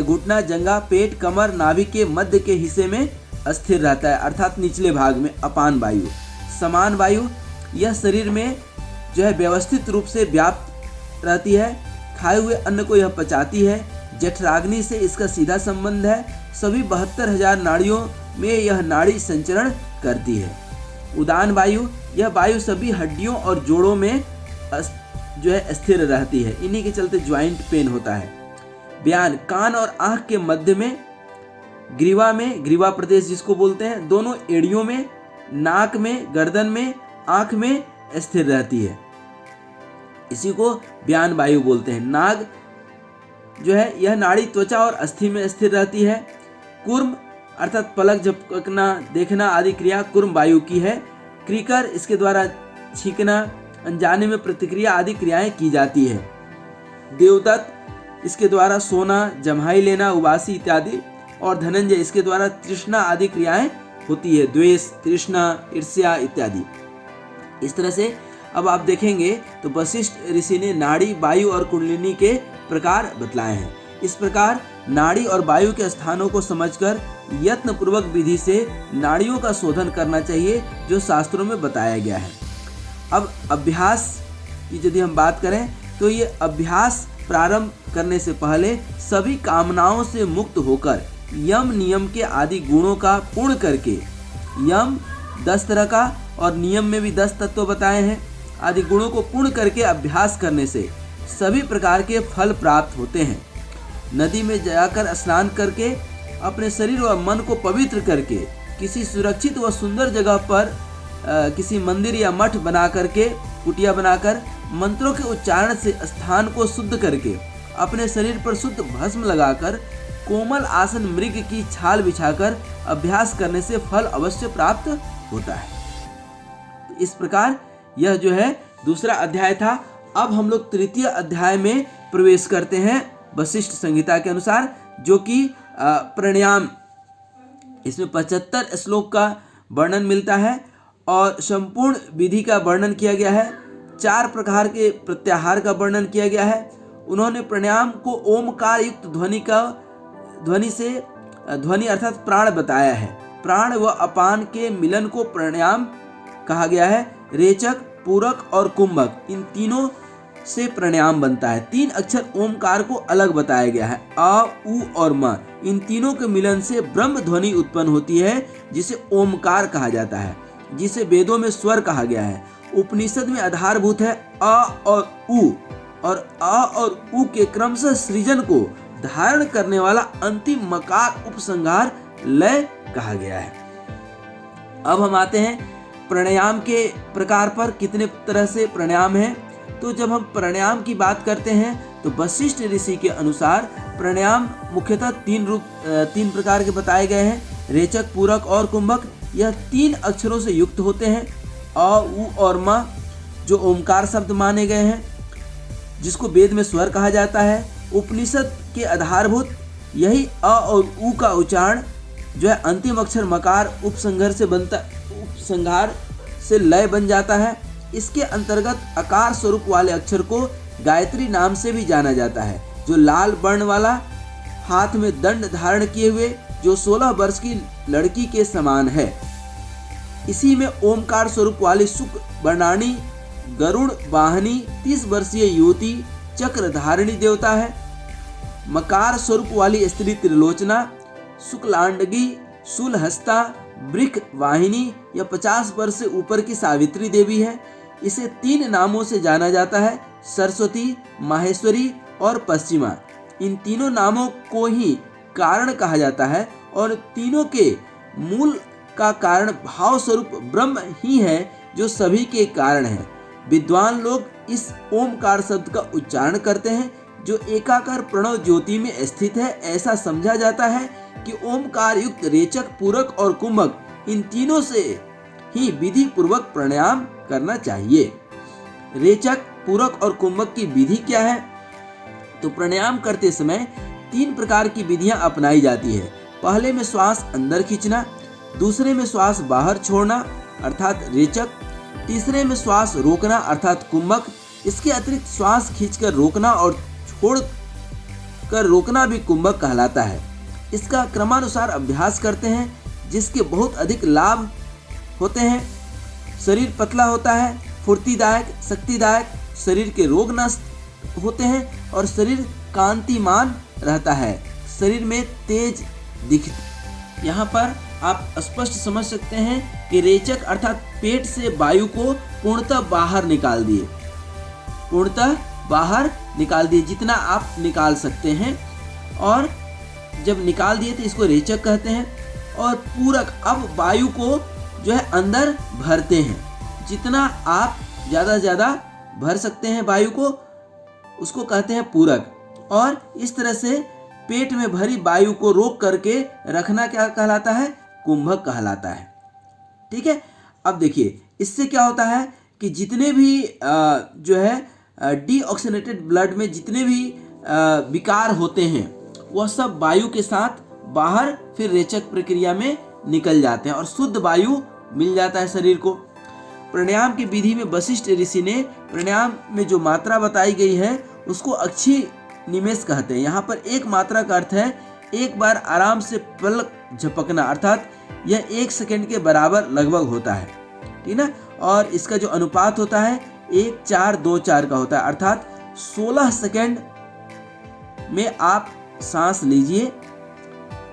घुटना, जंघा, पेट, कमर, नाभि के मध्य के हिस्से में स्थिर रहता है, अर्थात निचले भाग में अपान वायु। समान वायु, यह शरीर में जो है व्यवस्थित रूप से व्याप्त रहती है। खाए हुए अन्न को यह पचाती है। जठराग्नि से इसका सीधा संबंध है। सभी 72,000 नाड़ियों में यह नाड़ी संचरण करती है। उदान वायु, यह वायु सभी हड्डियों और जोड़ों में जो है स्थिर रहती है, इन्हीं के चलते ज्वाइंट पेन होता है। व्यान, कान और आंख के मध्य में, ग्रीवा में, ग्रीवा प्रदेश जिसको बोलते हैं, दोनों एड़ियों में, नाक में, गर्दन में, आंख में स्थिर रहती है, इसी को व्यान वायु बोलते हैं। नाग जो है यह नाड़ी त्वचा और अस्थि में स्थिर रहती है। कूर्म अर्थात पलक झपकना, देखना आदि क्रिया कूर्म वायु की है। कृकर, इसके द्वारा छींकना, अनजाने में प्रतिक्रिया आदि क्रियाएं की जाती है। देवदत्त, इसके द्वारा सोना, जम्हाई लेना, उबासी इत्यादि। और धनंजय, इसके द्वारा तृष्णा आदि क्रियाएं होती है, द्वेष, तृष्णा, ईर्ष्या इत्यादि। इस तरह से अब आप देखेंगे तो वशिष्ठ ऋषि ने नाड़ी, वायु और कुंडलिनी के प्रकार बतलाए हैं। इस प्रकार नाड़ी और वायु के स्थानों को समझकर यत्न पूर्वक विधि से नाड़ियों का शोधन करना चाहिए, जो शास्त्रों में बताया गया है। अब अभ्यास की यदि हम बात करें तो ये अभ्यास प्रारंभ करने से पहले सभी कामनाओं से मुक्त होकर यम नियम के आदि गुणों का पूर्ण करके, यम 10 तरह का और नियम में भी 10 तत्व बताए हैं, आदि गुणों को पूर्ण करके अभ्यास करने से सभी प्रकार के फल प्राप्त होते हैं। नदी में जाकर स्नान करके अपने शरीर व मन को पवित्र करके किसी सुरक्षित व सुंदर जगह पर किसी मंदिर या मठ बना करके, कुटिया बनाकर मंत्रों के उच्चारण से स्थान को शुद्ध करके अपने शरीर पर शुद्ध भस्म लगाकर कोमल आसन मृग की छाल बिछाकर अभ्यास करने से फल अवश्य प्राप्त होता है। तो इस प्रकार यह जो है दूसरा अध्याय था। अब हम लोग तृतीय अध्याय में प्रवेश करते हैं वशिष्ठ संहिता के अनुसार, जो कि प्राणायाम। इसमें 75 श्लोक का वर्णन मिलता है और संपूर्ण विधि का वर्णन किया गया है। 4 प्रकार के प्रत्याहार का वर्णन किया गया है। उन्होंने प्राणायाम को ओमकार युक्त ध्वनि अर्थात प्राण बताया है। प्राण व अपान के मिलन को प्राणायाम कहा गया है। रेचक, पूरक और कुंभक, इन तीनों से प्राणायाम बनता है। 3 अक्षर ओमकार को अलग बताया गया है। अ, उ और म, इन तीनों के मिलन से ब्रह्म ध्वनि उत्पन्न होती है, जिसे ओमकार कहा जाता है, जिसे वेदों में स्वर कहा गया है। उपनिषद में आधारभूत है अ और उ, और अ और उ के क्रमशः सृजन को धारण करने वाला अंतिम मकार उपसंहार लय कहा गया है। अब हम आते हैं प्राणायाम के प्रकार पर। कितने तरह से प्राणायाम है? तो जब हम प्राणायाम की बात करते हैं तो वशिष्ठ ऋषि के अनुसार प्राणायाम मुख्यतः 3 प्रकार के बताए गए हैं। रेचक, पूरक और कुंभक। यह 3 अक्षरों से युक्त होते हैं। अ, उ और म, जो ओमकार शब्द माने गए हैं, जिसको वेद में स्वर कहा जाता है। उपनिषद के आधारभूत यही अ और उ का उच्चारण जो है अंतिम अक्षर मकार उपसंहार से लय बन जाता है। इसके अंतर्गत आकार स्वरूप वाले अक्षर को गायत्री नाम से भी जाना जाता है, जो लाल वर्ण वाला, हाथ में दंड धारण किए हुए, जो 16 वर्ष की लड़की के समान है। इसी में ओमकार स्वरूप वाली शुक वर्णाणी गरुड़ वाहनी 30 वर्षीय युवती चक्र धारिणी देवता है। मकार स्वरूप वाली स्त्री त्रिलोचना, शुक्लांडगी, शूलहस्ता, वृक वाहिनी या 50 वर्ष से ऊपर की सावित्री देवी है। इसे 3 नामों से जाना जाता है, सरस्वती, माहेश्वरी और पश्चिमा। इन तीनों नामों को ही कारण कहा जाता है और तीनों के मूल का कारण भाव स्वरूप ब्रह्म ही है, जो सभी के कारण है। विद्वान लोग इस ओमकार शब्द का उच्चारण करते हैं, जो एकाकार प्रणव ज्योति में स्थित है। ऐसा समझा जाता है कि ओमकार युक्त रेचक, पूरक और कुंभक, इन तीनों से ही विधि पूर्वक प्राणायाम करना चाहिए। रेचक, पूरक और कुंभक की विधि क्या है? तो प्राणायाम करते समय 3 प्रकार की विधियां अपनाई जाती है। पहले में श्वास अंदर खींचना, दूसरे में श्वास बाहर छोड़ना अर्थात रेचक, तीसरे में श्वास रोकना अर्थात कुंभक। इसके अतिरिक्त श्वास खींचकर रोकना और छोड़ कर रोकना भी कुंभक कहलाता है। इसका क्रमानुसार अभ्यास करते हैं, जिसके बहुत अधिक लाभ होते हैं। शरीर पतला होता है, फुर्तीदायक, शक्तिदायक, शरीर के रोग नष्ट होते हैं और शरीर कांतिमान रहता है, शरीर में तेज दिखती। यहाँ पर आप स्पष्ट समझ सकते हैं कि रेचक अर्थात पेट से वायु को पूर्णतः बाहर निकाल दिए, जितना आप निकाल सकते हैं। और जब निकाल दिए तो इसको रेचक कहते हैं। और पूरक, अब वायु को जो है अंदर भरते हैं, जितना आप ज़्यादा से ज़्यादा भर सकते हैं वायु को, उसको कहते हैं पूरक। और इस तरह से पेट में भरी वायु को रोक करके रखना क्या कहलाता है? कुंभक कहलाता है। ठीक है। अब देखिए इससे क्या होता है कि जितने भी जो है डीऑक्सीनेटेड ब्लड में जितने भी विकार होते हैं वह सब वायु के साथ बाहर फिर रेचक प्रक्रिया में निकल जाते हैं और शुद्ध वायु मिल जाता है शरीर को। प्राणायाम की विधि में वशिष्ठ ऋषि ने प्राणायाम में जो मात्रा बताई गई है उसको अक्षी निमेष कहते हैं। यहाँ पर एक मात्रा का अर्थ है एक बार आराम से पलक झपकना, अर्थात यह 1 सेकंड के बराबर लगभग होता है। ठीक ना। और इसका जो अनुपात होता है 1:4:2:4 का होता है, अर्थात 16 सेकंड में आप सांस लीजिए,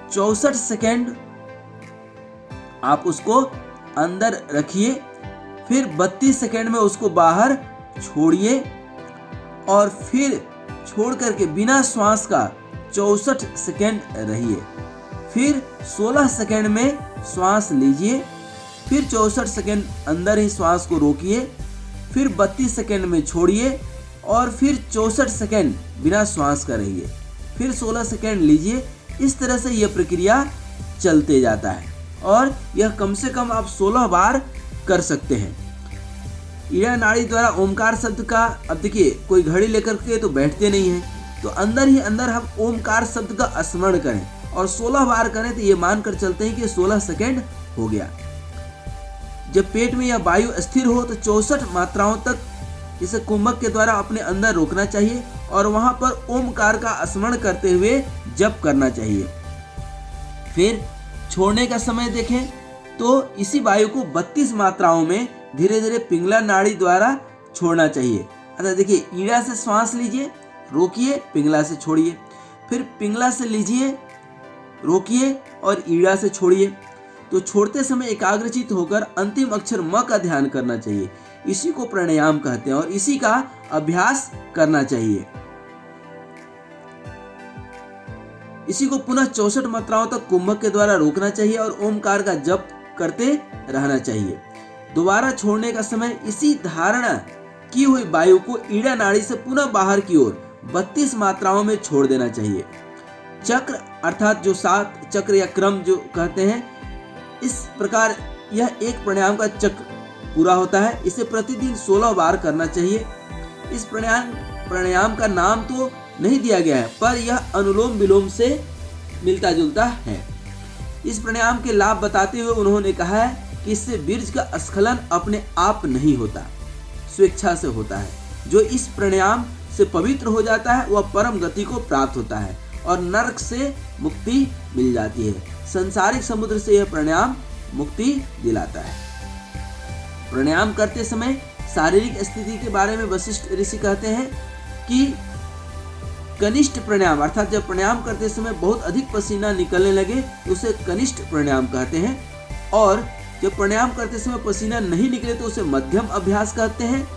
64 सेकंड आप उसको अंदर रखिए, फिर 32 सेकंड में उसको बाहर छोड़िए और फिर छोड़ करके बिना श्वास का 64 सेकंड रहिए, फिर 16 सेकंड में श्वास लीजिए, फिर 64 सेकंड अंदर ही श्वास को रोकिए, फिर 32 सेकंड में छोड़िए और फिर 64 सेकंड बिना श्वास का रहिए, फिर 16 सेकंड लीजिए। इस तरह से यह प्रक्रिया चलते जाता है और यह कम से कम आप 16 बार कर सकते हैं। ईड़ा नाड़ी द्वारा ओमकार शब्द का, अब देखिए कोई घड़ी लेकर के तो बैठते नहीं हैं, तो अंदर ही अंदर हम ओमकार शब्द का स्मरण करें और 16 बार करें तो ये मानकर चलते हैं कि 16 सेकंड हो गया। जब पेट में यह वायु स्थिर हो तो 64 मात्राओं तक इसे कुंभक के द्वारा अपने अंदर रोकना चाहिए और वहां पर ओमकार का स्मरण करते हुए जप करना चाहिए। फिर छोड़ने का समय देखें तो इसी वायु को 32 मात्राओं में धीरे धीरे पिंगला नाड़ी द्वारा छोड़ना चाहिए। अतः देखिए, ईड़ा से श्वास लीजिए, रोकिए, पिंगला से छोड़िए, फिर पिंगला से लीजिए, रोकिए और ईड़ा से छोड़िए। तो छोड़ते समय एकाग्रचित होकर अंतिम अक्षर म का ध्यान करना चाहिए। इसी को प्राणायाम कहते हैं और इसी का अभ्यास करना चाहिए। इसी को पुनः 64 मात्राओं तक कुंभक के द्वारा रोकना चाहिए और ओमकार का जप करते रहना चाहिए। दोबारा छोड़ने का समय इसी धारणा की हुई वायु को ईड़ा नाड़ी से पुनः बाहर की ओर 32 मात्राओं में छोड़ देना चाहिए। चक्र अर्थात जो 7 चक्र या क्रम जो कहते हैं, इस प्रकार यह एक प्राणायाम का चक्र पूरा होता है। इसे प्रतिदिन 16 बार करना चाहिए। इस प्राणायाम का नाम तो नहीं दिया गया है, पर यह अनुलोम विलोम से मिलता जुलता है। इस प्राणायाम के लाभ बताते हुए उन्होंने कहा है कि इससे बीर्ज का स्खलन अपने आप नहीं होता, स्वेच्छा से होता है। जो इस प्राणायाम से पवित्र हो जाता है वह परम गति को प्राप्त होता है और नरक से मुक्ति मिल जाती है। संसारिक समुद्र से यह प्राणायाम मुक्ति दिलाता है। प्राणायाम करते समय शारीरिक स्थिति के बारे में वशिष्ठ ऋषि कहते हैं कि कनिष्ठ प्राणायाम अर्थात जब प्राणायाम करते समय बहुत अधिक पसीना निकलने लगे तो उसे कनिष्ठ प्राणायाम कहते हैं, और जब प्राणायाम करते समय पसीना नहीं निकले तो उसे मध्यम अभ्यास कहते हैं,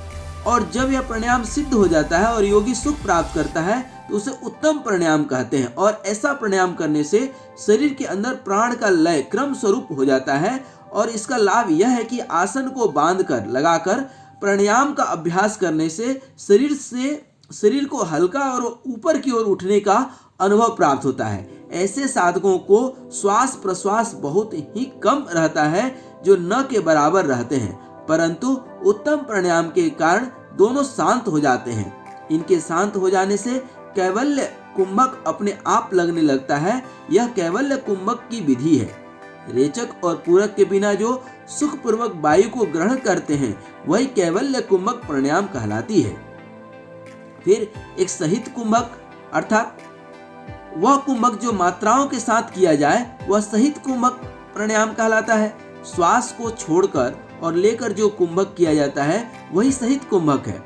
और जब यह प्राणायाम सिद्ध हो जाता है और योगी सुख प्राप्त करता है तो उसे उत्तम प्राणायाम कहते हैं। और ऐसा प्राणायाम करने से शरीर के अंदर प्राण का लय क्रम स्वरूप हो जाता है और इसका लाभ यह है कि आसन को बांधकर लगाकर प्राणायाम का अभ्यास करने से शरीर को हल्का और ऊपर की ओर उठने का अनुभव प्राप्त होता है। ऐसे साधकों को श्वास प्रश्वास बहुत ही कम रहता है, जो न के बराबर रहते हैं, परंतु उत्तम प्राणायाम के कारण दोनों शांत हो जाते हैं। इनके शांत हो जाने से कैवल्य कुंभक अपने आप लगने लगता है। यह कैवल्य कुंभक की विधि है। रेचक और पूरक के बिना जो सुखपूर्वक वायु को ग्रहण करते हैं वही कैवल्य कुंभक प्राणायाम कहलाती है। फिर एक सहित कुंभक अर्थात वह कुंभक जो मात्राओं के साथ किया जाए वह सहित कुंभक प्राणायाम कहलाता है। श्वास को छोड़कर और लेकर जो कुंभक किया जाता है वही सहित कुंभक है।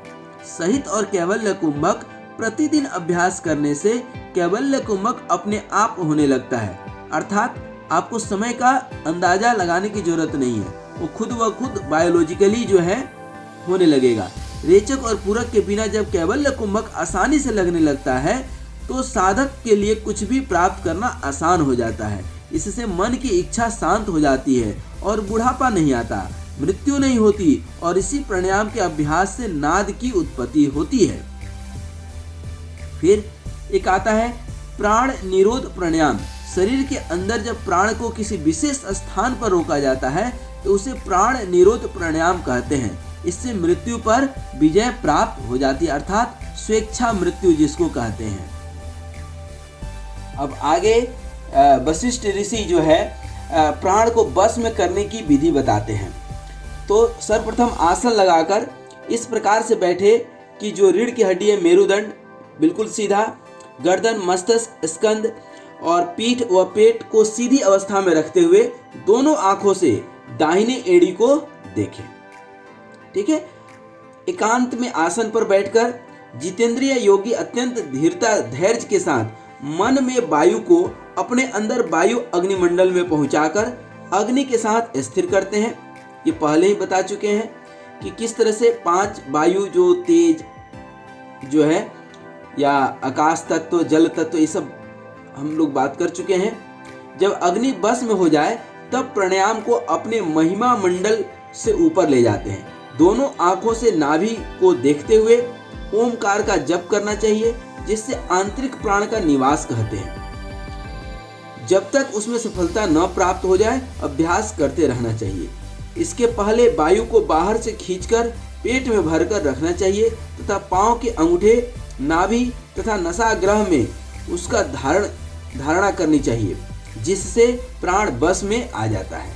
सहित और कैवल्य कुंभक प्रतिदिन अभ्यास करने से कैवल्य कुंभक अपने आप होने लगता है, अर्थात आपको समय का अंदाजा लगाने की जरूरत नहीं है, वो खुद व खुद बायोलॉजिकली जो है होने लगेगा। रेचक और पूरक के बिना जब कैवल्य कुंभक आसानी से लगने लगता है तो साधक के लिए कुछ भी प्राप्त करना आसान हो जाता है। इससे मन की इच्छा शांत हो जाती है और बुढ़ापा नहीं आता, मृत्यु नहीं होती और इसी प्राणायाम के अभ्यास से नाद की उत्पत्ति होती है। फिर एक आता है प्राण निरोध प्राणायाम। शरीर के अंदर जब प्राण को किसी विशेष स्थान पर रोका जाता है तो उसे प्राण निरोध प्राणायाम कहते हैं। इससे मृत्यु पर विजय प्राप्त हो जाती है, अर्थात स्वेच्छा मृत्यु जिसको कहते हैं। अब आगे वशिष्ठ ऋषि जो है प्राण को बस में करने की विधि बताते हैं। तो सर्वप्रथम आसन लगाकर इस प्रकार से बैठे कि जो रीढ़ की हड्डी है मेरुदंड बिल्कुल सीधा, गर्दन मस्तक स्कंद और पीठ व पेट को सीधी अवस्था में रखते हुए दोनों आंखों से दाहिने एड़ी को देखें। ठीक है। एकांत में आसन पर बैठकर जितेंद्रिय योगी अत्यंत धीरता धैर्य के साथ मन में वायु को अपने अंदर वायु अग्निमंडल में पहुंचाकर अग्नि के साथ स्थिर करते हैं। ये पहले ही बता चुके हैं कि किस तरह से 5 वायु जो तेज जो है या आकाश तत्व जल तत्व ये सब हम लोग बात कर चुके हैं। जब अग्नि भस्म हो जाए तब प्राणायाम को अपने महिमा मंडल से ऊपर ले जाते हैं। दोनों आंखों से नाभि को देखते हुए ओमकार का जप करना चाहिए, जिससे आंतरिक प्राण का निवास कहते हैं। जब तक उसमें सफलता न प्राप्त हो जाए अभ्यास करते रहना चाहिए। इसके पहले वायु को बाहर से खींचकर पेट में भरकर रखना चाहिए तथा पांव के अंगूठे, नाभि तथा नसाग्रह में उसका धारणा करनी चाहिए, जिससे प्राण बस में आ जाता है।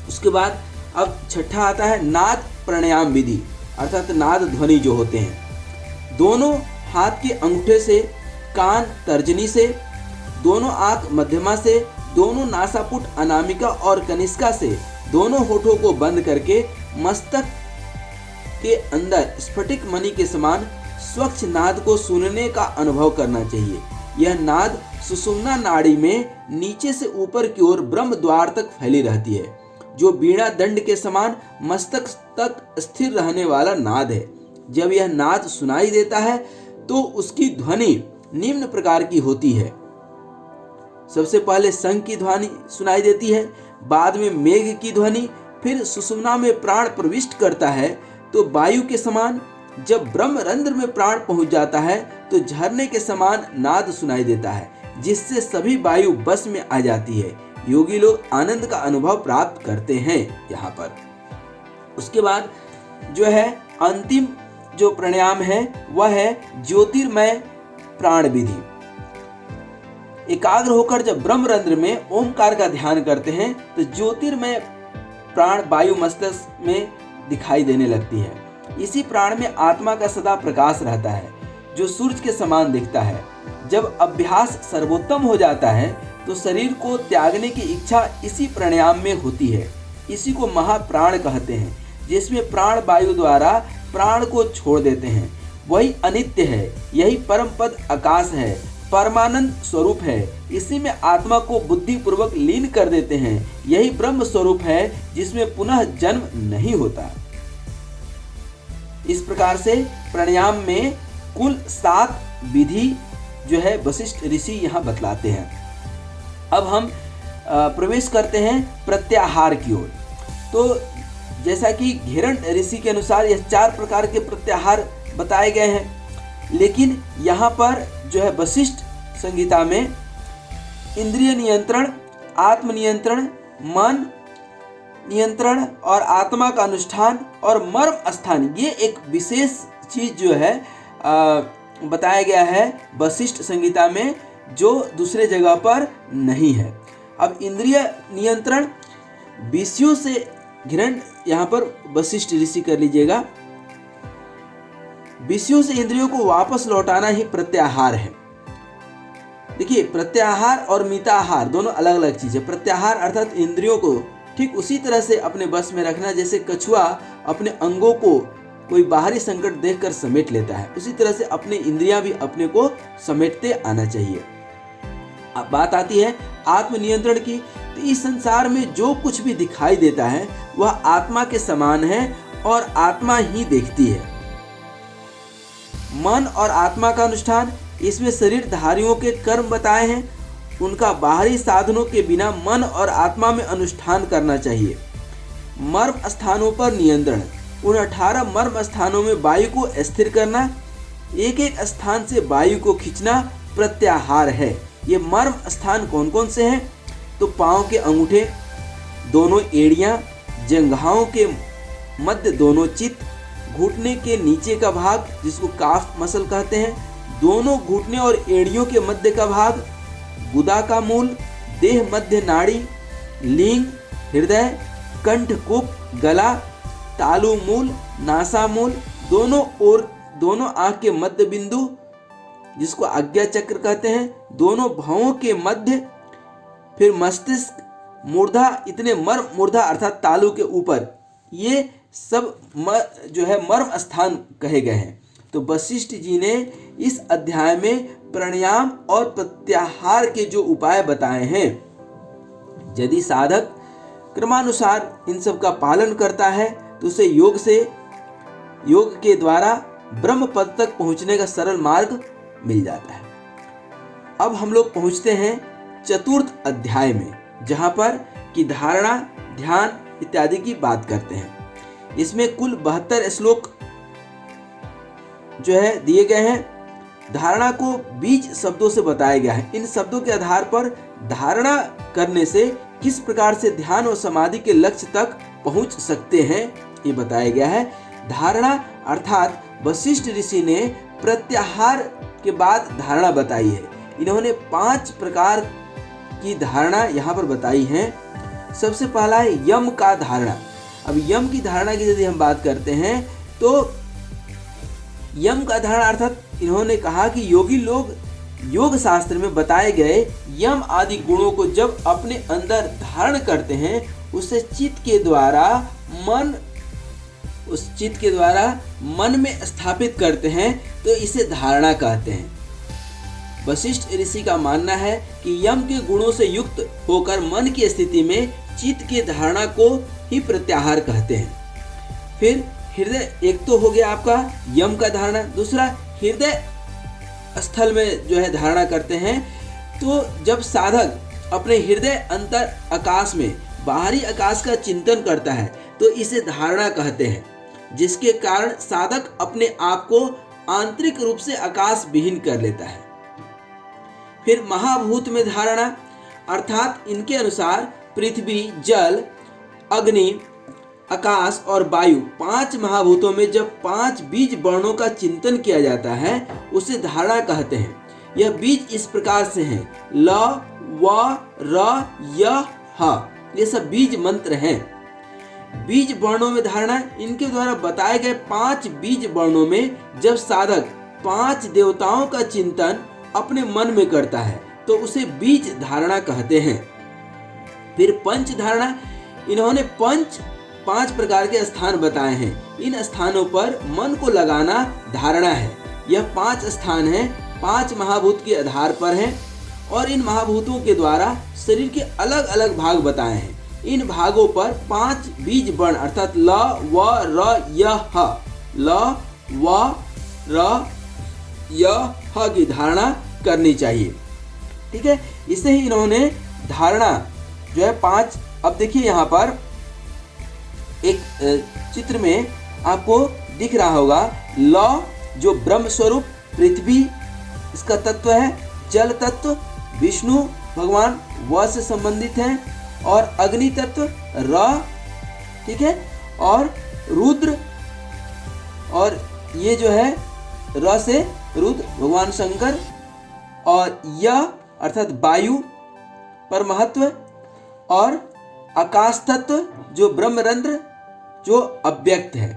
उसके बाद अब छठा आता है नाद प्राणायाम विधि, अर्थात नाद ध्वनि जो होते हैं। दोनों हाथ के अंगूठे से, कान तर्जनी से, दोनों आंख मध्यमा से, दोनों नासापुट अनामिका और कनिष्का से, दोनों होठों को बंद करके मस्तक के अंदर स्फटिक मणि के समान स्वच्छ नाद को सुनने का अनुभव करना चाहिए। यह नाद सुषुम्ना नाड़ी में नीचे से ऊपर की ओर ब्रह्म द्वार तक फैली रहती है, जो वीणा दंड के समान मस्तक तक स्थिर रहने वाला नाद है। जब यह नाद सुनाई देता है तो उसकी ध्वनि निम्न प्रकार की होती है। सबसे पहले शंख की ध्वनि सुनाई देती है, बाद में मेघ की ध्वनि, फिर सुषुम्ना में प्राण प्रविष्ट करता है तो वायु के समान, जब ब्रह्मरंध्र में प्राण पहुंच जाता है तो झरने के समान नाद सुनाई देता है, जिससे सभी वायु बस में आ जाती है। योगी लोग आनंद का अनुभव प्राप्त करते हैं यहाँ पर। उसके बाद जो है अंतिम जो प्राणायाम है वह है ज्योतिर्मय प्राण विधि। एकाग्र होकर जब ब्रह्मरंध्र में ओमकार का ध्यान करते हैं तो ज्योतिर्मय प्राण वायु मस्तिष्क में दिखाई देने लगती है। इसी प्राण में आत्मा का सदा प्रकाश रहता है, जो सूर्य के समान दिखता है। जब अभ्यास सर्वोत्तम हो जाता है तो शरीर को त्यागने की इच्छा इसी प्राणायाम में होती है। इसी को महाप्राण कहते हैं, जिसमें प्राण वायु द्वारा प्राण को छोड़ देते हैं। वही अनित्य है, यही परम पद आकाश है, परमानंद स्वरूप है। इसी में आत्मा को बुद्धि पूर्वक लीन कर देते हैं। यही ब्रह्म स्वरूप है, जिसमें पुनः जन्म नहीं होता। इस प्रकार से प्राणायाम में कुल 7 विधि जो है वशिष्ठ ऋषि यहाँ बतलाते हैं। अब हम प्रवेश करते हैं प्रत्याहार की ओर। तो जैसा कि घेरण ऋषि के अनुसार यह 4 प्रकार के प्रत्याहार बताए गए हैं, लेकिन यहाँ पर जो है वशिष्ठ संहिता में इंद्रिय नियंत्रण, आत्म नियंत्रण, मन नियंत्रण और आत्मा का अनुष्ठान और मर्म स्थान, ये एक विशेष चीज जो है बताया गया है वशिष्ठ संहिता में, जो दूसरे जगह पर नहीं है। अब इंद्रिय नियंत्रण विषयों से घृण यहाँ पर वशिष्ठ ऋषि कर लीजिएगा। विषयों से इंद्रियों को वापस लौटाना ही प्रत्याहार है। देखिए, प्रत्याहार और मिताहार दोनों अलग अलग चीज है। प्रत्याहार अर्थात इंद्रियों को ठीक उसी तरह से अपने बस में रखना जैसे कछुआ अपने अंगों को कोई बाहरी संकट देखकर समेट लेता है, उसी तरह से अपनी इंद्रियां भी अपने को समेटते आना चाहिए। अब बात आती है आत्मनियंत्रण की। तो इस संसार में जो कुछ भी दिखाई देता है वह आत्मा के समान है और आत्मा ही देखती है। मन और आत्मा का अनुष्ठान, इसमें शरीरधारियों के कर्म बताए हैं, उनका बाहरी साधनों के बिना मन और आत्मा में अनुष्ठान करना चाहिए। मर्म स्थानों पर नियंत्रण, उन 18 मर्म स्थानों में वायु को स्थिर करना, एक एक स्थान से वायु को खींचना प्रत्याहार है। ये मर्म स्थान कौन कौन से हैं? तो पांव के अंगूठे, दोनों एड़ियां, जंघाओं के मध्य दोनों चित्त, घुटने के नीचे का भाग जिसको काफ मसल कहते हैं, दोनों घुटने और एड़ियों के मध्य का भाग, गुदा का मूल, देह मध्य नाड़ी, लिंग, हृदय, कंठकूप, गला, तालु मूल, नासा मूल, दोनों ओर, दोनों आंख के मध्य बिंदु जिसको आज्ञा चक्र कहते हैं, दोनों भवों के मध्य, फिर मस्तिष्क, मूर्धा, इतने मर्म, मूर्धा अर्थात तालु के ऊपर, ये सब जो है मर्म स्थान कहे गए हैं। तो वशिष्ठ जी ने इस अध्याय में प्राणायाम और प्रत्याहार के जो उपाय बताए हैं, यदि साधक क्रमानुसार इन सब का पालन करता है तो उसे योग के द्वारा ब्रह्म पद तक पहुंचने का सरल मार्ग मिल जाता है। अब हम लोग पहुंचते हैं चतुर्थ अध्याय में, जहाँ पर कि धारणा, ध्यान इत्यादि की बात करते हैं। इसमें कुल 72 श्लोक जो है दिए गए हैं। धारणा को बीज शब्दों से बताया गया है। इन शब्दों के आधार पर धारणा करने से किस प्रकार से ध्यान और समाधि के लक्ष्य तक पहुंच सकते हैं, ये बताया गया है। धारणा अर्थात वशिष्ठ ऋषि ने प्रत्याहार के बाद धारणा बताई है। इन्होंने 5 प्रकार की धारणा यहाँ पर बताई है। सबसे पहला है यम का धारणा। अब यम की धारणा की यदि हम बात करते हैं तो यम का धारणा अर्थात इन्होंने कहा कि योगी लोग योग शास्त्र में बताए गए यम आदि गुणों को जब अपने अंदर धारण करते हैं, उसे चित्त के द्वारा मन में स्थापित करते हैं, तो इसे धारणा कहते हैं। वशिष्ठ ऋषि का मानना है कि यम के गुणों से युक्त होकर मन की स्थिति में चित्त के धारणा को ही प्रत्याहार कहते हैं। फिर हृदय, एक तो हो गया आपका यम का धारणा, दूसरा हृदय स्थल में जो है धारणा करते हैं। तो जब साधक अपने हृदय अंतर आकाश में बाहरी आकाश का चिंतन करता है तो इसे धारणा कहते हैं, जिसके कारण साधक अपने आप को आंतरिक रूप से आकाश विहीन कर लेता है। फिर महाभूत में धारणा अर्थात इनके अनुसार पृथ्वी, जल, अग्नि, आकाश और वायु 5 महाभूतों में जब 5 बीज वर्णों का चिंतन किया जाता है उसे धारणा कहते हैं। यह बीज इस प्रकार से हैं: ल, व, र, य, ह। ये सब बीज मंत्र हैं। बीज वर्णों में धारणा, इनके द्वारा बताए गए 5 बीज वर्णों में जब साधक 5 देवताओं का चिंतन अपने मन में करता है तो उसे बीज धारणा कहते हैं। फिर पंच धारणा, इन्होंने 5 प्रकार के स्थान बताए हैं। इन स्थानों पर मन को लगाना धारणा है। यह 5 स्थान हैं, 5 महाभूत के आधार पर हैं और इन महाभूतों के द्वारा शरीर के अलग अलग भाग बताए हैं। इन भागों पर 5 बीज वर्ण अर्थात ल, व, र, य, ह, ल, व, र, य, ह की धारणा करनी चाहिए। ठीक है, इसे ही इन्होंने धारणा जो है 5। अब देखिए यहाँ पर एक चित्र में आपको दिख रहा होगा ल जो ब्रह्म स्वरूप, पृथ्वी इसका तत्व है, जल तत्व विष्णु भगवान व से संबंधित है, और अग्नि तत्व र, ठीक है, और रुद्र, और ये जो है र से रुद्र भगवान शंकर, और य अर्थात वायु पर महत्व, और आकाश तत्व जो ब्रह्मरंध्र जो अव्यक्त है।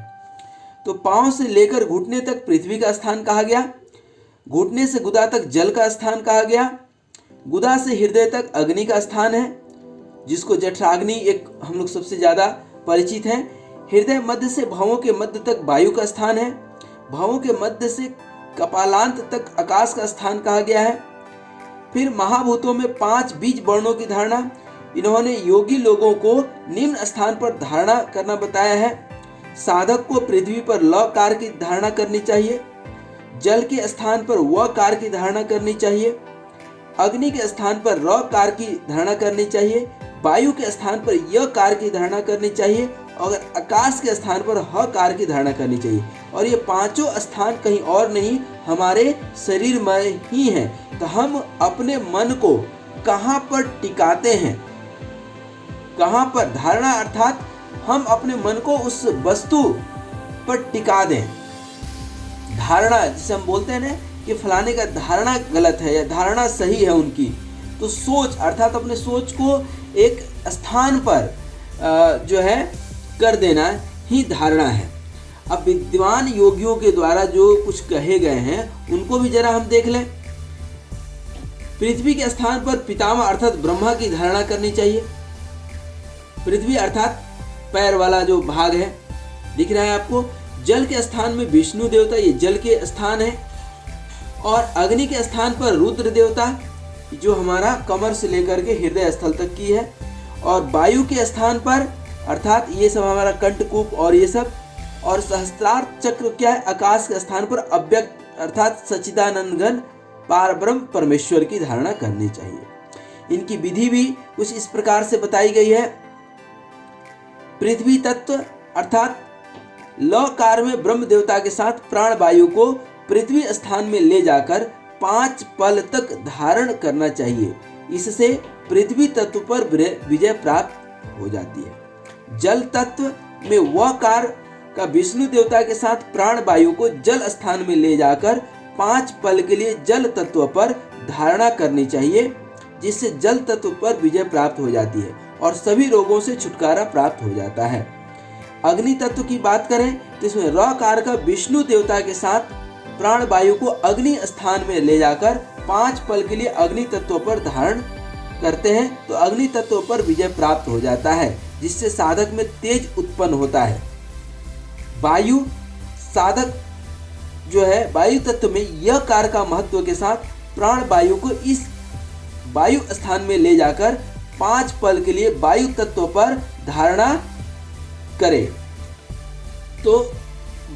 तो पांव से लेकर घुटने तक पृथ्वी का स्थान कहा गया, घुटने से गुदा तक जल का स्थान कहा गया, गुदा से हृदय तक अग्नि का स्थान है, जिसको जठराग्नि एक हम लोग सबसे ज़्यादा परिचित हैं। हृदय मध्य से भवों के मध्य तक वायु का स्थान है, भवों के मध्य से कपालांत तक आकाश का स्थान कहा गया है। फिर महाभूतों में 5 बीज वर्णों की धारणा, इन्होंने योगी लोगों को निम्न स्थान पर धारणा करना बताया है। साधक को पृथ्वी पर ल कार की धारणा करनी चाहिए, जल के स्थान पर व कार की धारणा करनी चाहिए, अग्नि के स्थान पर र कार की धारणा करनी चाहिए, वायु के स्थान पर य कार की धारणा करनी चाहिए, और आकाश के स्थान पर ह कार की धारणा करनी चाहिए। और ये 5 स्थान कहीं और नहीं, हमारे शरीर में ही हैं। तो हम अपने मन को कहाँ पर टिकाते हैं, कहाँ पर धारणा अर्थात हम अपने मन को उस वस्तु पर टिका दें। धारणा जिसे हम बोलते हैं ना कि फलाने का धारणा गलत है या धारणा सही है उनकी, तो सोच अर्थात अपने सोच को एक स्थान पर जो है कर देना ही धारणा है। अब विद्वान योगियों के द्वारा जो कुछ कहे गए हैं उनको भी जरा हम देख लें। पृथ्वी के स्थान पर पितामह अर्थात ब्रह्मा की धारणा करनी चाहिए। पृथ्वी अर्थात पैर वाला जो भाग है दिख रहा है आपको। जल के स्थान में विष्णु देवता, ये जल के स्थान है, और अग्नि के स्थान पर रुद्र देवता जो हमारा कमर से लेकर के हृदय स्थल तक की है, और वायु के स्थान पर अर्थात ये सब हमारा कंठकूप और ये सब, और सहस्त्रार चक्र क्या है, आकाश के स्थान पर अव्यक्त अर्थात सच्चिदानंद घन पारब्रह्म परमेश्वर की धारणा करनी चाहिए। इनकी विधि भी कुछ इस प्रकार से बताई गई है। पृथ्वी तत्व अर्थात लौ कार में ब्रह्म देवता के साथ प्राण वायु को पृथ्वी स्थान में ले जाकर 5 पल तक धारण करना चाहिए। इससे पृथ्वी तत्व पर विजय प्राप्त हो जाती है। जल तत्व में वह कार का विष्णु देवता के साथ प्राण वायु को जल स्थान में ले जाकर 5 पल के लिए जल तत्व पर धारणा करनी चाहिए, जिससे जल तत्व पर विजय प्राप्त हो जाती है और सभी रोगों से छुटकारा प्राप्त हो जाता है। अग्नि तत्व की बात करें तो इसमें र कार का विष्णु देवता के साथ प्राण वायु को अग्नि स्थान में ले जाकर 5 पल के लिए अग्नि तत्व पर धारण करते हैं तो अग्नि तत्व पर विजय प्राप्त हो जाता है, जिससे साधक में तेज उत्पन्न होता है। वायु साधक जो है वायु तत्व में यह कार का महत्व के साथ प्राण वायु को इस वायु स्थान में ले जाकर 5 पल के लिए वायु तत्व पर धारणा करे तो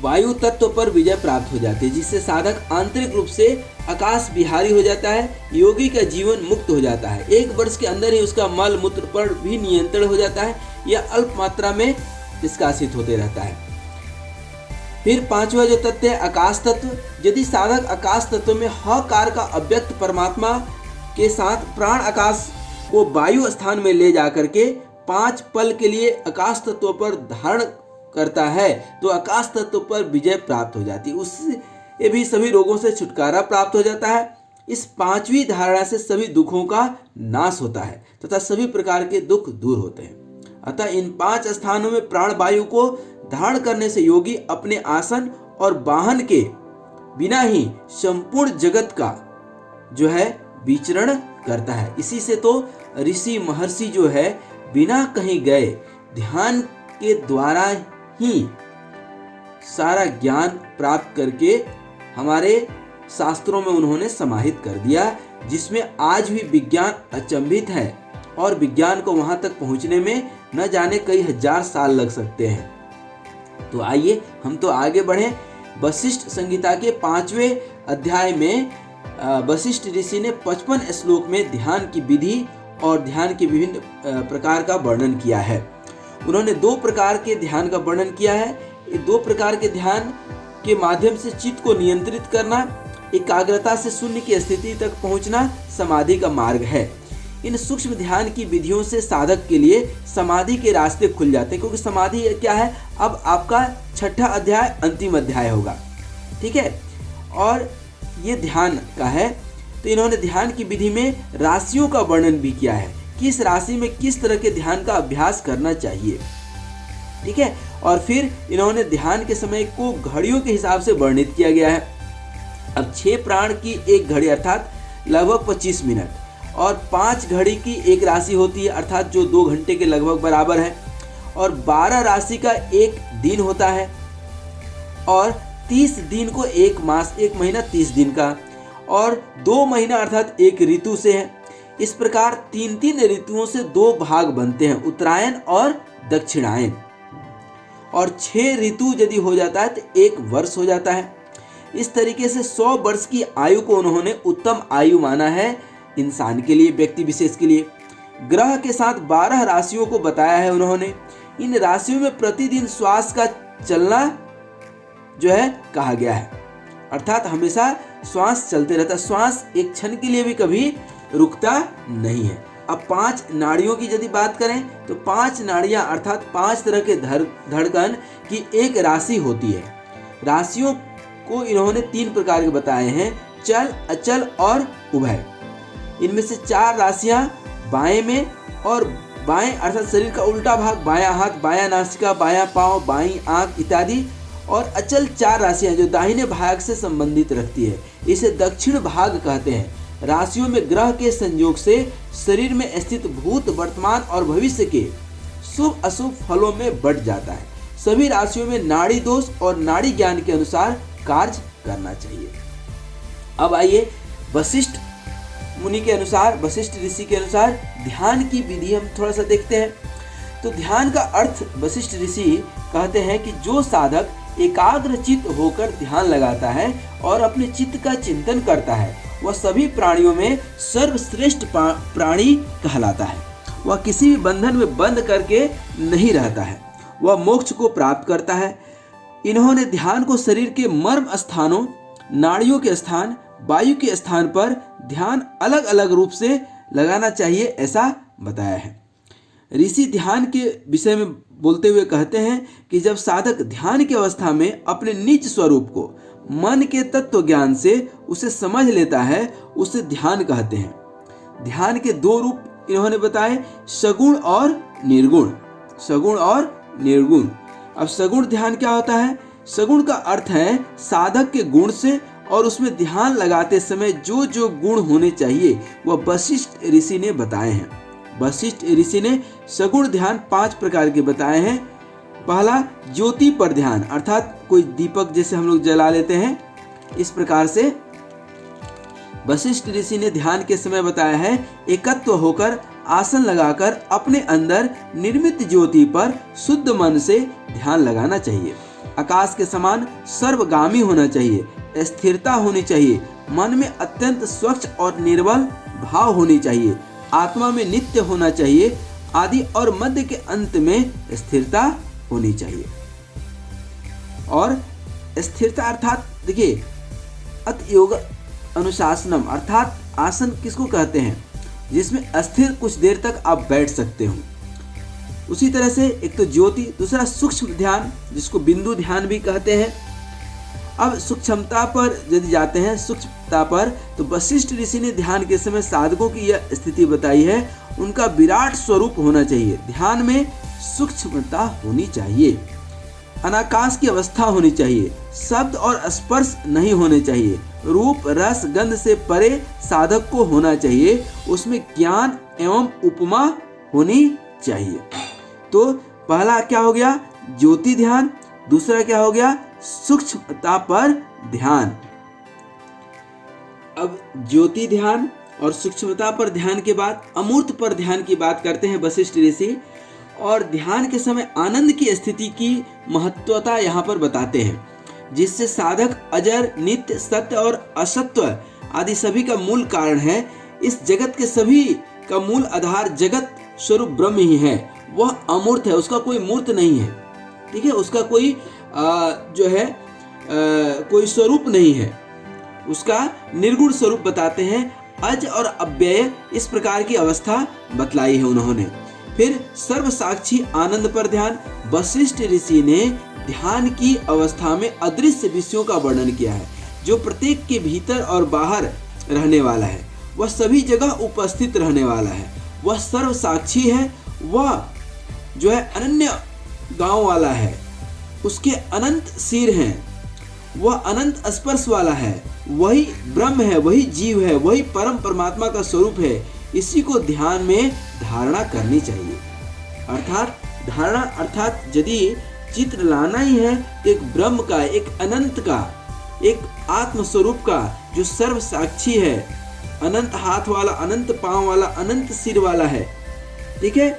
वायु तत्व पर विजय प्राप्त हो जाती है, जिससे साधक आंतरिक रूप से आकाश विहारी हो जाता है। योगी का जीवन मुक्त हो जाता है। 1 वर्ष के अंदर ही उसका मल मूत्र पर भी नियंत्रण हो जाता है। यह अल्प मात्रा में निष्कासित होते रहता है। फिर 5वां जो तत्व है आकाश तत्व। यदि साधक आकाश तत्व में ह कार का अव्यक्त परमात्मा के साथ प्राण आकाश को वायु स्थान में ले जाकर के 5 पल के लिए आकाश तत्व पर धारण करता है तो आकाश तत्व पर विजय प्राप्त हो जाती है। उससे भी सभी रोगों से छुटकारा प्राप्त हो जाता है। इस 5वीं धारणा से सभी दुखों का नाश होता है तथा सभी प्रकार के दुख दूर होते हैं। अतः इन 5 स्थानों में प्राण वायु को धारण करने से योगी अपने आसन और वाहन के बिना ही संपूर्ण जगत का जो है विचरण करता है। इसी से तो ऋषि महर्षि जो है बिना कहीं गए ध्यान के द्वारा ही सारा ज्ञान प्राप्त करके हमारे शास्त्रों में उन्होंने समाहित कर दिया, जिसमें आज भी विज्ञान अचंभित है और विज्ञान को वहां तक पहुंचने में न जाने कई हजार साल लग सकते हैं। तो आइए हम तो आगे बढ़ें। वशिष्ठ संहिता के 5वें अध्याय में वशिष्ठ ऋषि ने 55 श्लोक में ध्यान की विधि और ध्यान के विभिन्न प्रकार का वर्णन किया है। उन्होंने 2 प्रकार के ध्यान का वर्णन किया है। ये 2 प्रकार के ध्यान के माध्यम से चित्त को नियंत्रित करना, एकाग्रता से शून्य की स्थिति तक पहुंचना समाधि का मार्ग है। इन सूक्ष्म ध्यान की विधियों से साधक के लिए समाधि के रास्ते खुल जाते हैं, क्योंकि समाधि क्या है, अब आपका 6ठा अध्याय अंतिम अध्याय होगा, ठीक है। और ये ध्यान का है तो इन्होंने ध्यान की विधि में राशियों का वर्णन भी किया है, किस राशि में किस तरह के ध्यान का अभ्यास करना चाहिए, ठीक है। और फिर इन्होंने ध्यान के समय को घड़ियों के हिसाब से वर्णित किया गया है। अब 6 प्राण की एक घड़ी अर्थात लगभग 25 मिनट और 5 घड़ी की एक राशि होती है अर्थात जो 2 घंटे के लगभग बराबर है, और 12 राशि का एक दिन होता है, और 30 दिन को 1 मास, 1 महीना 30 दिन का, और 2 महीना अर्थात 1 ऋतु से है। इस प्रकार 3-3 ऋतुओं से 2 भाग बनते हैं, उत्तरायण और दक्षिणायन, और 6 ऋतु यदि हो जाता है तो 1 वर्ष हो जाता है। इस तरीके से 100 वर्ष की आयु को उन्होंने उत्तम आयु माना है इंसान के लिए, व्यक्ति विशेष के लिए। ग्रह के साथ 12 राशियों को बताया है उन्होंने। इन राशियों में प्रतिदिन श्वास का चलना जो है कहा गया है, अर्थात हमेशा श्वास चलते रहता है, श्वास एक क्षण के लिए भी कभी रुकता नहीं है। अब 5 नाड़ियों की यदि बात करें तो 5 नाड़ियां अर्थात 5 तरह के धड़कन की एक राशि होती है। राशियों को इन्होंने 3 प्रकार के बताए हैं, चल, अचल और उभय। इनमें से 4 राशियां बाएं में, और बाएं अर्थात शरीर का उल्टा भाग, बायां हाथ, बायां नासिका, बायां पांव, बाईं आंख इत्यादि, और अचल 4 राशियां जो दाहिने भाग से संबंधित रखती है, इसे दक्षिण भाग कहते हैं। राशियों में ग्रह के संयोग से शरीर में स्थित भूत, वर्तमान और भविष्य के शुभ अशुभ फलों में बढ़ जाता है। सभी राशियों में नाड़ी दोष और नाड़ी ज्ञान के अनुसार कार्य करना चाहिए। अब आइए वशिष्ठ मुनि के अनुसार, वशिष्ठ ऋषि के अनुसार ध्यान की विधि हम थोड़ा सा देखते हैं। तो ध्यान का अर्थ वशिष्ठ ऋषि कहते हैं कि जो साधक एकाग्र चित्त होकर ध्यान लगाता है और अपने चित्त का चिंतन करता है, वह सभी प्राणियों में सर्वश्रेष्ठ प्राणी कहलाता है। वह किसी भी बंधन में बंद करके नहीं रहता है, वह मोक्ष को प्राप्त करता है। इन्होंने ध्यान को शरीर के मर्म स्थानों, नाड़ियों के स्थान, वायु के स्थान पर ध्यान अलग अलग रूप से लगाना चाहिए, ऐसा बताया है। ऋषि ध्यान के विषय में बोलते हुए कहते हैं कि जब साधक ध्यान की अवस्था में अपने निज स्वरूप को मन के तत्व ज्ञान से उसे समझ लेता है, उसे ध्यान कहते हैं। ध्यान के दो रूप इन्होंने बताए, सगुण और निर्गुण। सगुण और निर्गुण। अब सगुण ध्यान क्या होता है? सगुण का अर्थ है साधक के गुण से और उसमें ध्यान लगाते समय जो जो गुण होने चाहिए वह वशिष्ठ ऋषि ने बताए हैं। वशिष्ठ ऋषि ने सगुण ध्यान 5 प्रकार के बताए हैं। पहला ज्योति पर ध्यान, अर्थात कोई दीपक जैसे हम लोग जला लेते हैं, इस प्रकार से वशिष्ठ ऋषि ने ध्यान के समय बताया है एकत्व होकर आसन लगाकर अपने अंदर निर्मित ज्योति पर शुद्ध मन से ध्यान लगाना चाहिए। आकाश के समान सर्वगामी होना चाहिए, स्थिरता होनी चाहिए, मन में अत्यंत स्वच्छ और निर्बल भाव होनी चाहिए, आत्मा में नित्य होना चाहिए, आदि और मध्य के अंत में स्थिरता होनी चाहिए। और स्थिरता अर्थात देखिए अत योग अनुशासनम, अर्थात आसन किसको कहते हैं? जिसमें अस्थिर कुछ देर तक आप बैठ सकते हो। उसी तरह से एक तो ज्योति, दूसरा सूक्ष्म ध्यान जिसको बिंदु ध्यान भी कहते हैं। अब सूक्ष्मता पर यदि जाते हैं, सूक्ष्मता पर, तो वशिष्ठ ऋषि ने ध्यान के समय साधकों की यह स्थिति बताई है, उनका विराट स्वरूप होना चाहिए, ध्यान में सूक्ष्मता होनी चाहिए, अनाकाश की अवस्था होनी चाहिए, शब्द और स्पर्श नहीं होने चाहिए, रूप रस गंध से परे साधक को होना चाहिए, उसमें ज्ञान एवं उपमा होनी चाहिए। तो पहला क्या हो गया? ज्योति ध्यान। दूसरा क्या हो गया? सूक्ष्मता पर ध्यान। अब ज्योति ध्यान और सूक्ष्मता पर ध्यान के बाद अमूर्त पर ध्यान की बात करते हैं वशिष्ठ ऋषि, और ध्यान के समय आनंद की स्थिति की महत्वता यहाँ पर बताते हैं, जिससे साधक अजर, नित्य, सत्य और असत्य आदि सभी का मूल कारण है। इस जगत के सभी का मूल आधार जगत स्वरूप ब्रह्म ही है। वह अमूर्त है, उसका कोई मूर्त नहीं है, ठीक है, उसका कोई कोई स्वरूप नहीं है, उसका निर्गुण स्वरूप बताते हैं। अज और अव्यय इस प्रकार की अवस्था बतलाई है उन्होंने। फिर सर्व साक्षी आनंद पर ध्यान। वशिष्ठ ऋषि ने ध्यान की अवस्था में अदृश्य विषयों का वर्णन किया है, जो प्रत्येक के भीतर और बाहर रहने वाला है, वह सभी जगह उपस्थित रहने वाला है, वह सर्व साक्षी है, वह जो है अनन्य गांव वाला है, उसके अनंत सिर हैं, वह अनंत स्पर्श वाला है, वही ब्रह्म है, वही जीव है, वही परम परमात्मा का स्वरूप है। इसी को ध्यान में धारणा करनी चाहिए। अर्थात धारणा अर्थात यदि चित्र लाना ही है एक ब्रह्म का, एक अनंत का, एक आत्म स्वरूप का जो सर्व साक्षी है, अनंत हाथ वाला, अनंत पांव वाला, अनंत सिर वाला है, ठीक है।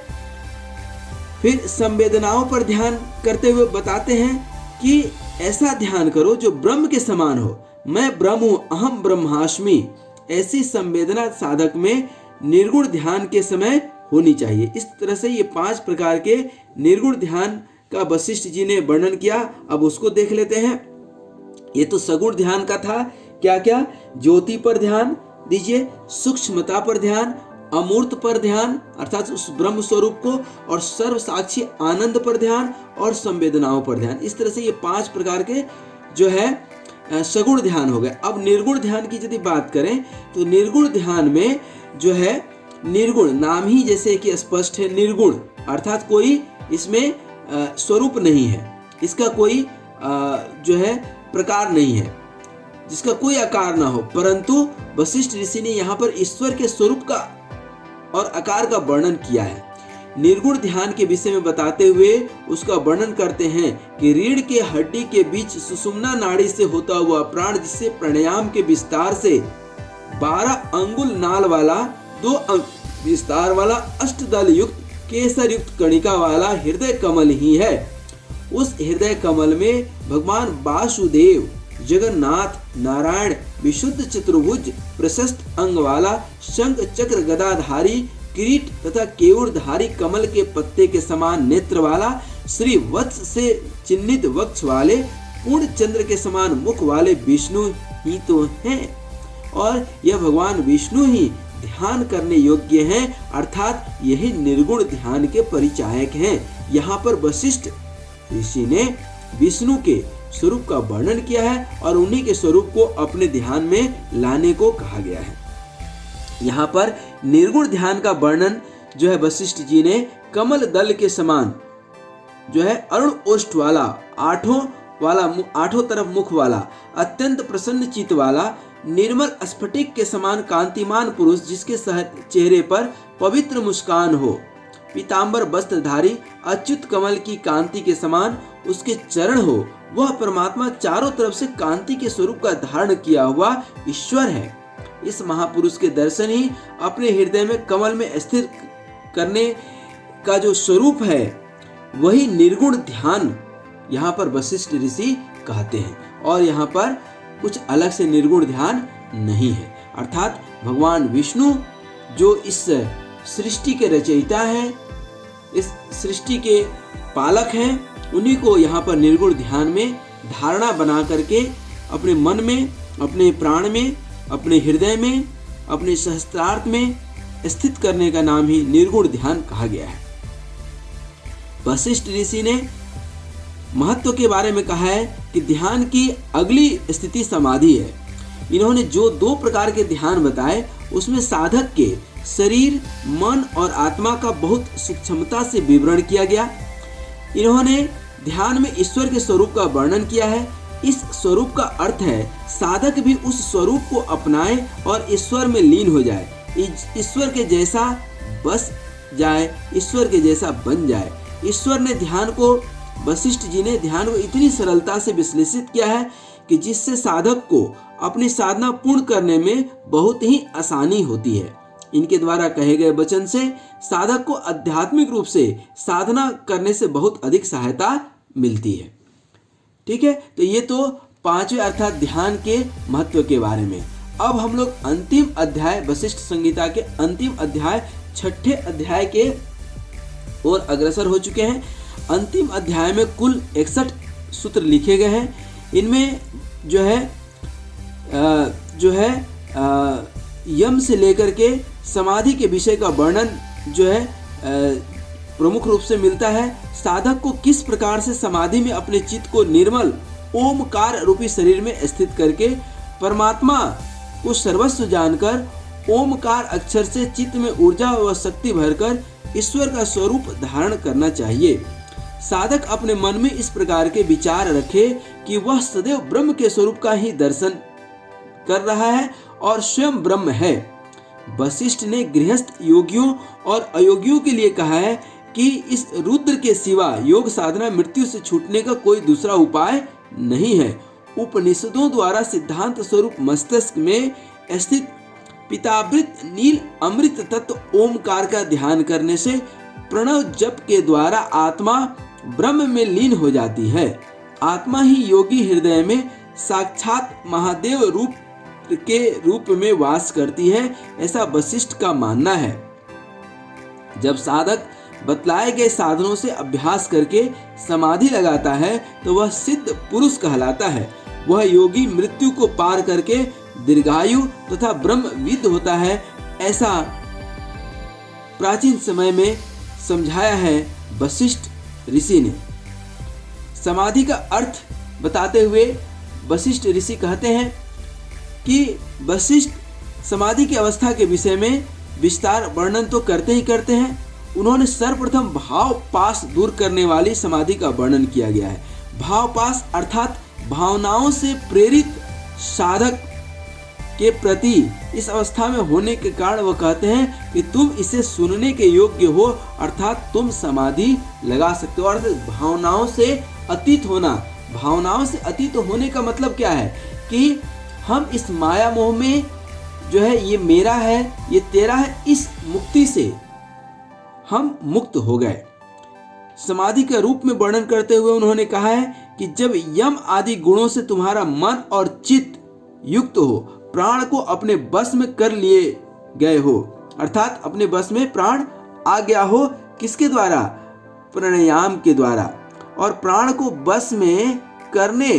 फिर संवेदनाओं पर ध्यान करते हुए बताते हैं कि ऐसा ध्यान करो जो ब्रह्म के समान हो, मैं ब्रह्म हूँ, अहम ब्रह्मास्मि। ऐसी संवेदना साधक में निर्गुण ध्यान के समय होनी चाहिए। इस तरह से ये 5 प्रकार के निर्गुण ध्यान का वशिष्ठ जी ने वर्णन किया। अब उसको देख लेते हैं। ये तो सगुण ध्यान का था। क्या क्या? ज्योति पर ध्यान दीजिए, सूक्ष्मता पर ध्यान, अमूर्त पर ध्यान अर्थात उस ब्रह्म स्वरूप को, और सर्व साक्षी आनंद पर ध्यान, और संवेदनाओं पर ध्यान। इस तरह से ये 5 प्रकार के जो है सगुण ध्यान हो गए। अब निर्गुण ध्यान की यदि बात करें तो निर्गुण ध्यान में जो है निर्गुण, नाम ही जैसे कि स्पष्ट है, निर्गुण अर्थात कोई इसमें स्वरूप नहीं है, इसका कोई जो है प्रकार नहीं है, जिसका कोई आकार ना हो। परंतु वशिष्ठ ऋषि ने यहाँ पर ईश्वर के स्वरूप का और आकार का वर्णन किया है। निर्गुण ध्यान के विषय में बताते हुए उसका वर्णन करते हैं कि रीढ़ के हड्डी के बीच सुषुम्ना नाड़ी से होता हुआ प्राण, जिससे प्राणायाम के विस्तार से 12 अंगुल नाल वाला, 2 अंग विस्तार वाला, अष्टदल युक्त, केसर युक्त कणिका वाला हृदय कमल ही है। उस हृदय कमल में भगवान वासुदेव जगन्नाथ नारायण विशुद्ध चतुर्भुज प्रशस्त अंग वाला शंख चक्र गदाधारी किरीट तथा केयूरधारी कमल के पत्ते के समान नेत्र वाला श्री वत्स से चिन्हित वक्ष वाले पूर्ण चंद्र के समान मुख वाले विष्णु ही तो हैं और यह भगवान विष्णु ही ध्यान करने योग्य हैं, अर्थात यही निर्गुण ध्यान के परिचायक हैं। यहाँ पर वशिष्ठ ऋषि ने विष्णु के स्वरूप का वर्णन किया है और उन्हीं के स्वरूप को अपने ध्यान में लाने को कहा गया है। यहाँ पर निर्गुण ध्यान का वर्णन जो है वशिष्ठ जी ने कमल दल के समान जो है अरुण ओष्ठ वाला आठों तरफ मुख वाला अत्यंत प्रसन्न चित्त वाला निर्मल स्फटिक के समान कांतिमान पुरुष जिसके चेहरे पर पवित्र मुस्कान हो, पीतांबर वस्त्रधारी अच्युत कमल की कांति के समान उसके चरण हो, वह परमात्मा चारों तरफ से कांति के स्वरूप का धारण किया हुआ ईश्वर है। इस महापुरुष के दर्शन ही अपने हृदय में कमल में स्थिर करने का जो स्वरूप है वही निर्गुण ध्यान यहाँ पर वशिष्ठ ऋषि कहते हैं। और यहाँ पर कुछ अलग से निर्गुण ध्यान नहीं है, अर्थात भगवान विष्णु जो इस सृष्टि के रचयिता हैं, इस सृष्टि के पालक हैं, उन्हीं को यहाँ पर निर्गुण ध्यान में धारणा बना करके अपने मन में, अपने प्राण में, अपने हृदय में, अपने सहस्त्रार्थ में स्थित करने का नाम ही निर्गुण ध्यान कहा गया है। वशिष्ठ ऋषि ने महत्व के बारे में कहा है कि ध्यान की अगली स्थिति समाधि है। इन्होंने जो दो प्रकार के ध्यान बताए उसमें साधक के शरीर, मन और आत्मा का बहुत सूक्ष्मता से विवरण किया गया। इन्होंने ध्यान में ईश्वर के स्वरूप का वर्णन किया है। इस स्वरूप का अर्थ है साधक भी उस स्वरूप को अपनाए और ईश्वर में लीन हो जाए, ईश्वर के जैसा बस जाए, ईश्वर के जैसा बन जाए। ईश्वर ने ध्यान को, वशिष्ठ जी ने ध्यान को इतनी सरलता से विश्लेषित किया है कि जिससे साधक को अपनी साधना पूर्ण करने में बहुत ही आसानी होती है। इनके द्वारा कहे गए वचन से साधक को आध्यात्मिक रूप से साधना करने से बहुत अधिक सहायता मिलती है। ठीक है, तो ये तो पांचवें अर्थात ध्यान के महत्व के बारे में। अब हम लोग अंतिम अध्याय, वशिष्ठ संहिता के अंतिम अध्याय, छठे अध्याय के ओर अग्रसर हो चुके हैं। अंतिम अध्याय में कुल 61 सूत्र लिखे गए हैं। इनमें जो है यम से लेकर के समाधि के विषय का वर्णन जो है प्रमुख रूप से मिलता है। साधक को किस प्रकार से समाधि में अपने चित्त को निर्मल ओमकार रूपी शरीर में स्थित करके परमात्मा को सर्वस्व जानकर ओमकार अक्षर से चित्त में ऊर्जा व शक्ति भरकर ईश्वर का स्वरूप धारण करना चाहिए। साधक अपने मन में इस प्रकार के विचार रखे कि वह सदैव ब्रह्म के स्वरूप का ही दर्शन कर रहा है और स्वयं ब्रह्म है। वशिष्ठ ने गृहस्थ योगियों और अयोगियों के लिए कहा है कि इस रुद्र के सिवा योग साधना मृत्यु से छूटने का कोई दूसरा उपाय नहीं है। उपनिषदों द्वारा सिद्धांत स्वरूप मस्तिष्क में स्थित पितावृत नील अमृत तत्व ओमकार का ध्यान करने से प्रणव जप के द्वारा आत्मा ब्रह्म में लीन हो जाती है। आत्मा ही योगी हृदय में साक्षात महादेव रूप में वास करती है, ऐसा वशिष्ठ का मानना है। जब साधक बतलाए गए साधनों से अभ्यास करके समाधि लगाता है तो वह सिद्ध पुरुष कहलाता है। वह योगी मृत्यु को पार करके दीर्घायु तथा ब्रह्मविद होता है, ऐसा प्राचीन समय में समझाया है वशिष्ठ ऋषि ने। समाधि का अर्थ बताते हुए वशिष्ठ ऋषि कहते हैं कि वशिष्ठ समाधि की अवस्था के विषय में विस्तार वर्णन तो करते ही करते हैं। उन्होंने सर्वप्रथम भाव पास दूर करने वाली समाधि का वर्णन किया गया है। भाव पास अर्थात भावनाओं से प्रेरित साधक के प्रति इस अवस्था में होने के कारण वह कहते हैं कि तुम इसे सुनने के योग्य हो, अर्थात तुम समाधि लगा सकते हो। अर्थात भावनाओं से अतीत होना। भावनाओं से अतीत होने का मतलब क्या है कि हम इस माया मोह में जो है ये मेरा है, ये तेरा है, इस मुक्ति से हम मुक्त हो गए। समाधि के रूप में वर्णन करते हुए उन्होंने कहा है कि जब यम आदि गुणों से तुम्हारा मन और चित्त युक्त हो, प्राण को अपने बस में कर लिए गए हो, अर्थात अपने बस में प्राण आ गया हो, किसके द्वारा? प्राणायाम के द्वारा। और प्राण को बस में करने,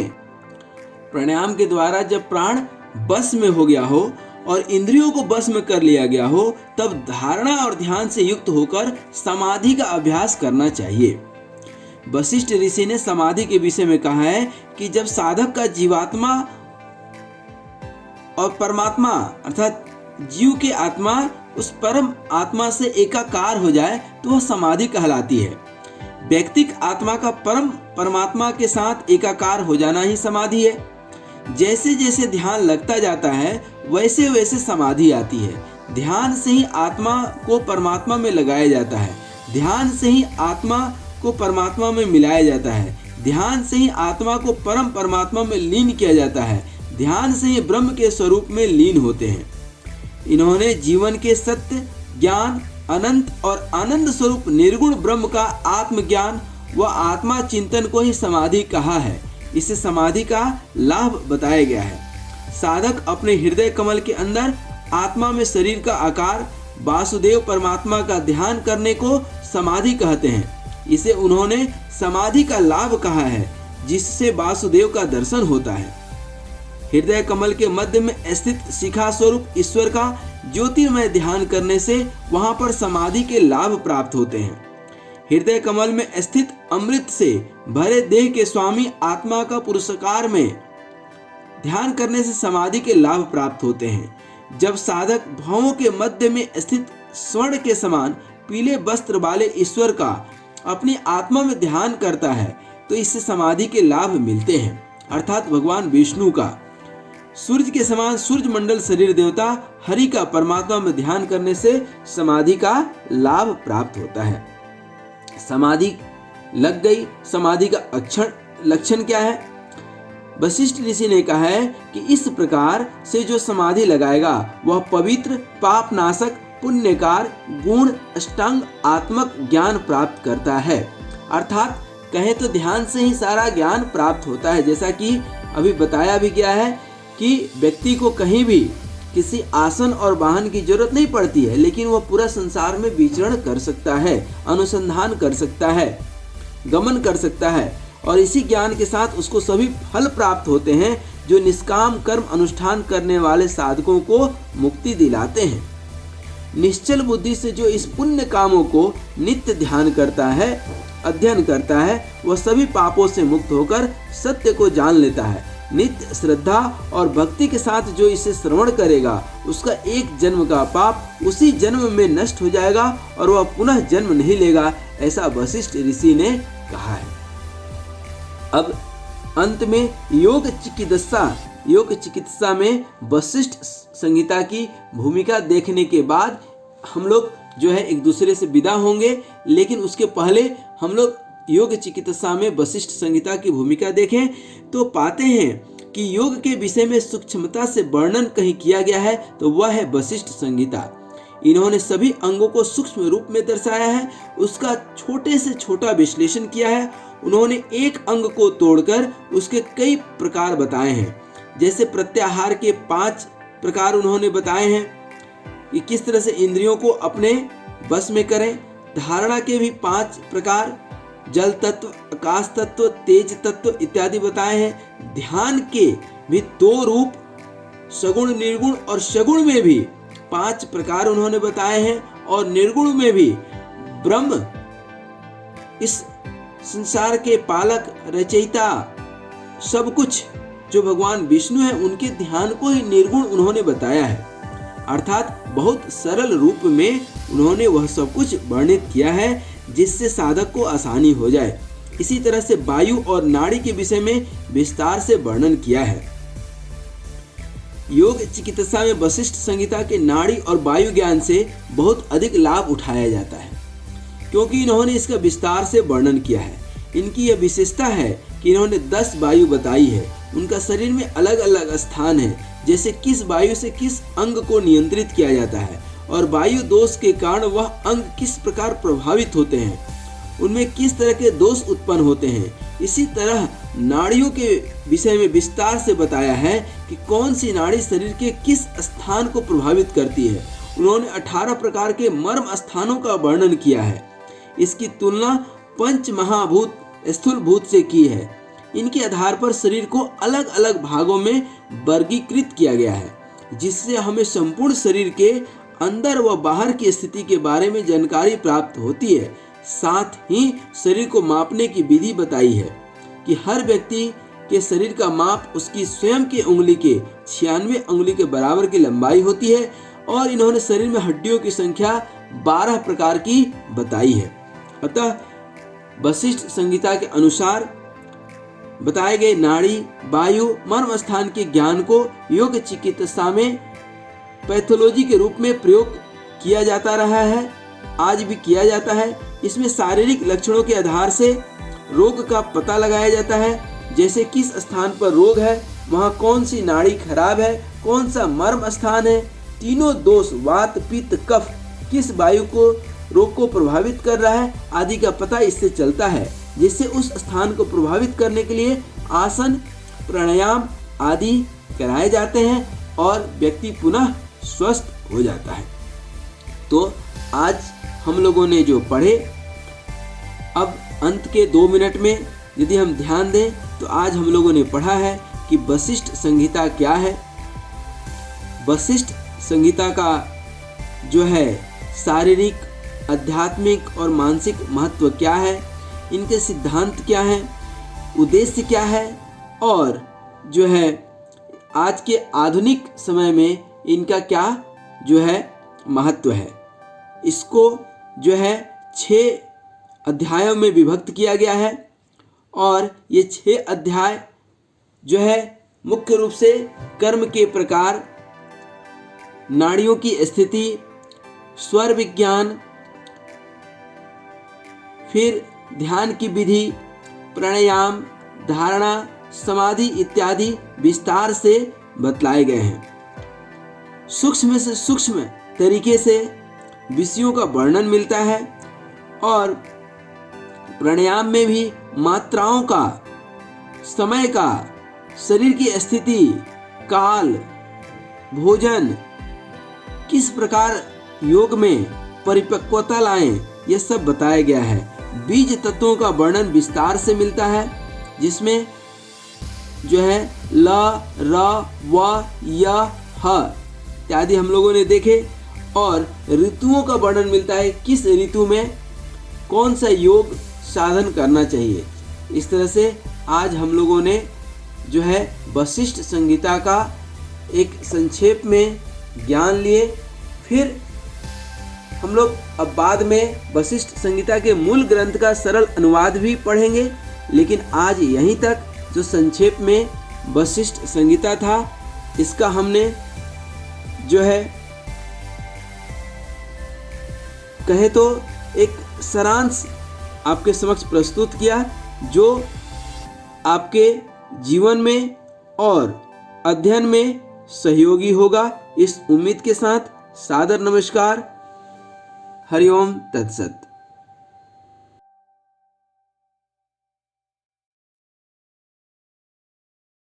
प्राणायाम के द्वारा जब प्राण बस में हो गया हो और इंद्रियों को बस में कर लिया गया हो, तब धारणा और ध्यान से युक्त होकर समाधि का अभ्यास करना चाहिए। वशिष्ठ ऋषि ने समाधि के विषय में कहा है कि जब साधक का जीवात्मा और परमात्मा अर्थात जीव के आत्मा उस परम आत्मा से एकाकार हो जाए तो वह समाधि कहलाती है। व्यक्तिक आत्मा का परम परमात्मा के साथ एकाकार हो जाना ही समाधि है। जैसे जैसे ध्यान लगता जाता है वैसे वैसे समाधि आती है। ध्यान से ही आत्मा को परमात्मा में लगाया जाता है, ध्यान से ही आत्मा को परमात्मा में मिलाया जाता है, ध्यान से ही आत्मा को परम परमात्मा में लीन किया जाता है, ध्यान से ही ब्रह्म के स्वरूप में लीन होते हैं। इन्होंने जीवन के सत्य, ज्ञान, अनंत और आनंद स्वरूप निर्गुण ब्रह्म का आत्मज्ञान व आत्मा चिंतन को ही समाधि कहा है। इसे समाधि का लाभ बताया गया है। साधक अपने हृदय कमल के अंदर आत्मा में शरीर का आकार वासुदेव परमात्मा का ध्यान करने को समाधि कहते हैं। इसे उन्होंने समाधि का लाभ कहा है, जिससे वासुदेव का दर्शन होता है। हृदय कमल के मध्य में स्थित शिखा स्वरूप ईश्वर का ज्योतिर्मय ध्यान करने से वहां पर समाधि के लाभ प्राप्त होते हैं। हृदय कमल में स्थित अमृत से भरे देह के स्वामी आत्मा का पुरस्कार में ध्यान करने से समाधि के लाभ प्राप्त होते हैं। जब साधक भवों के मध्य में स्थित स्वर्ण के समान पीले वस्त्र वाले ईश्वर का अपनी आत्मा में ध्यान करता है तो इससे समाधि के लाभ मिलते हैं, अर्थात भगवान विष्णु का सूर्य के समान सूर्य मंडल शरीर देवता हरि का परमात्मा में ध्यान करने से समाधि का लाभ प्राप्त होता है। समाधि लग गई। समाधि का लक्षण क्या है? वशिष्ठ ऋषि ने कहा है कि इस प्रकार से जो समाधि लगाएगा वह पवित्र, पाप नाशक, पुण्यकार, गुण अष्टांग आत्मक ज्ञान प्राप्त करता है। अर्थात कहें तो ध्यान से ही सारा ज्ञान प्राप्त होता है। जैसा कि अभी बताया भी गया है कि व्यक्ति को कहीं भी किसी आसन और वाहन की जरूरत नहीं पड़ती है, लेकिन वह पूरा संसार में विचरण कर सकता है, अनुसंधान कर सकता है, गमन कर सकता है और इसी ज्ञान के साथ उसको सभी फल प्राप्त होते हैं जो निष्काम कर्म अनुष्ठान करने वाले साधकों को मुक्ति दिलाते हैं। निश्चल बुद्धि से जो इस पुण्य कामों को नित्य ध्यान करता है, अध्ययन करता है, वह सभी पापों से मुक्त होकर सत्य को जान लेता है। नित्य श्रद्धा और भक्ति के साथ जो इसे श्रवण करेगा उसका एक जन्म का पाप उसी जन्म में नष्ट हो जाएगा और वह पुनः जन्म नहीं लेगा, ऐसा वशिष्ठ ऋषि ने कहा है। अब अंत में योग चिकित्सा में वशिष्ठ संहिता की भूमिका देखने के बाद हम लोग जो है एक दूसरे से विदा होंगे, लेकिन उसके पहले हम लोग योग चिकित्सा में वशिष्ठ संहिता की भूमिका देखें तो पाते हैं कि योग के विषय में सूक्ष्मता से वर्णन कहीं किया गया है तो वह है वशिष्ठ संहिता। इन्होंने सभी अंगों को सूक्ष्म रूप में दर्शाया है, उसका छोटे से छोटा विश्लेषण किया है। उन्होंने एक अंग को तोड़कर उसके कई प्रकार बताए हैं। जैसे प्रत्याहार के 5 प्रकार उन्होंने बताए हैं कि किस तरह से इंद्रियों को अपने बस में करें। धारणा के भी 5 प्रकार, जल तत्व, आकाश तत्व, तेज तत्व इत्यादि बताए हैं। ध्यान के भी 2 रूप, सगुण, निर्गुण और सगुण में भी 5 प्रकार उन्होंने बताए हैं और निर्गुण में भी ब्रह्म इस संसार के पालक, रचयिता, सब कुछ जो भगवान विष्णु है उनके ध्यान को ही निर्गुण उन्होंने बताया है। अर्थात बहुत सरल रूप में उन्होंने वह सब कुछ वर्णित किया है जिससे साधक को आसानी हो जाए। इसी तरह से वायु और नाड़ी के विषय में विस्तार से वर्णन किया है। योग चिकित्सा में वशिष्ठ संहिता के नाड़ी और वायु ज्ञान से बहुत अधिक लाभ उठाया जाता है, क्योंकि इन्होंने इसका विस्तार से वर्णन किया है। इनकी यह विशेषता है कि इन्होंने 10 वायु बताई है। उनका शरीर में अलग अलग स्थान है, जैसे किस वायु से किस अंग को नियंत्रित किया जाता है और वायु दोष के कारण वह अंग किस प्रकार प्रभावित होते हैं, उनमें किस तरह के दोष उत्पन्न होते हैं। इसी तरह नाड़ियों के विषय में विस्तार से बताया है कि कौन सी नाड़ी शरीर के किस स्थान को प्रभावित करती है। उन्होंने 18 प्रकार के मर्म स्थानों का वर्णन किया है। इसकी तुलना पंच महाभूत स्थूल भूत से की है। इनके आधार पर शरीर को अलग अलग भागों में वर्गीकृत किया गया है, जिससे हमें संपूर्ण शरीर के अंदर व बाहर की स्थिति के बारे में जानकारी प्राप्त होती है। साथ ही शरीर को मापने की विधि बताई है कि हर व्यक्ति के शरीर का माप उसकी स्वयं की उंगली के 96 उंगली के बराबर की लंबाई होती है और इन्होंने शरीर में हड्डियों की संख्या 12 प्रकार की बताई है। अतः वशिष्ठ संहिता के अनुसार बताए गए नाड़ी, वायु, मर्म स्थान के ज्ञान को योग चिकित्सा में पैथोलॉजी के रूप में प्रयोग किया जाता रहा है, आज भी किया जाता है। इसमें शारीरिक लक्षणों के आधार से रोग का पता लगाया जाता है, जैसे किस स्थान पर रोग है, वहाँ कौन सी नाड़ी खराब है, कौन सा मर्म स्थान है, तीनों दोष वात पित्त कफ किस वायु को रोग को प्रभावित कर रहा है आदि का पता इससे चलता है, जिससे उस स्थान को प्रभावित करने के लिए आसन, प्राणायाम आदि कराए जाते हैं और व्यक्ति पुनः स्वस्थ हो जाता है। तो आज हम लोगों ने जो पढ़े, अब अंत के 2 मिनट में यदि हम ध्यान दें तो आज हम लोगों ने पढ़ा है कि वशिष्ठ संहिता क्या है। वशिष्ठ संहिता का जो है शारीरिक, आध्यात्मिक और मानसिक महत्व क्या है, इनके सिद्धांत क्या हैं, उद्देश्य क्या है और जो है आज के आधुनिक समय में इनका क्या जो है महत्व है। इसको जो है 6 अध्यायों में विभक्त किया गया है और ये 6 अध्याय जो है मुख्य रूप से कर्म के प्रकार, नाड़ियों की स्थिति, स्वर विज्ञान, फिर ध्यान की विधि, प्राणायाम, धारणा, समाधि इत्यादि विस्तार से बतलाए गए हैं। सूक्ष्म से सूक्ष्म तरीके से विषयों का वर्णन मिलता है और प्राणायाम में भी मात्राओं का, समय का, शरीर की स्थिति, काल, भोजन, किस प्रकार योग में परिपक्वता लाएं, यह सब बताया गया है। बीज तत्वों का वर्णन विस्तार से मिलता है, जिसमें जो है ल, र, व, य, ह इत्यादि हम लोगों ने देखे और ऋतुओं का वर्णन मिलता है, किस ऋतु में कौन सा योग साधन करना चाहिए। इस तरह से आज हम लोगों ने जो है वशिष्ठ संहिता का एक संक्षेप में ज्ञान लिए। फिर हम लोग अब बाद में वशिष्ठ संहिता के मूल ग्रंथ का सरल अनुवाद भी पढ़ेंगे, लेकिन आज यहीं तक जो संक्षेप में वशिष्ठ संहिता था इसका हमने जो है कहे तो एक सारांश आपके समक्ष प्रस्तुत किया, जो आपके जीवन में और अध्ययन में सहयोगी होगा। इस उम्मीद के साथ सादर नमस्कार। हरिओम तत्सत।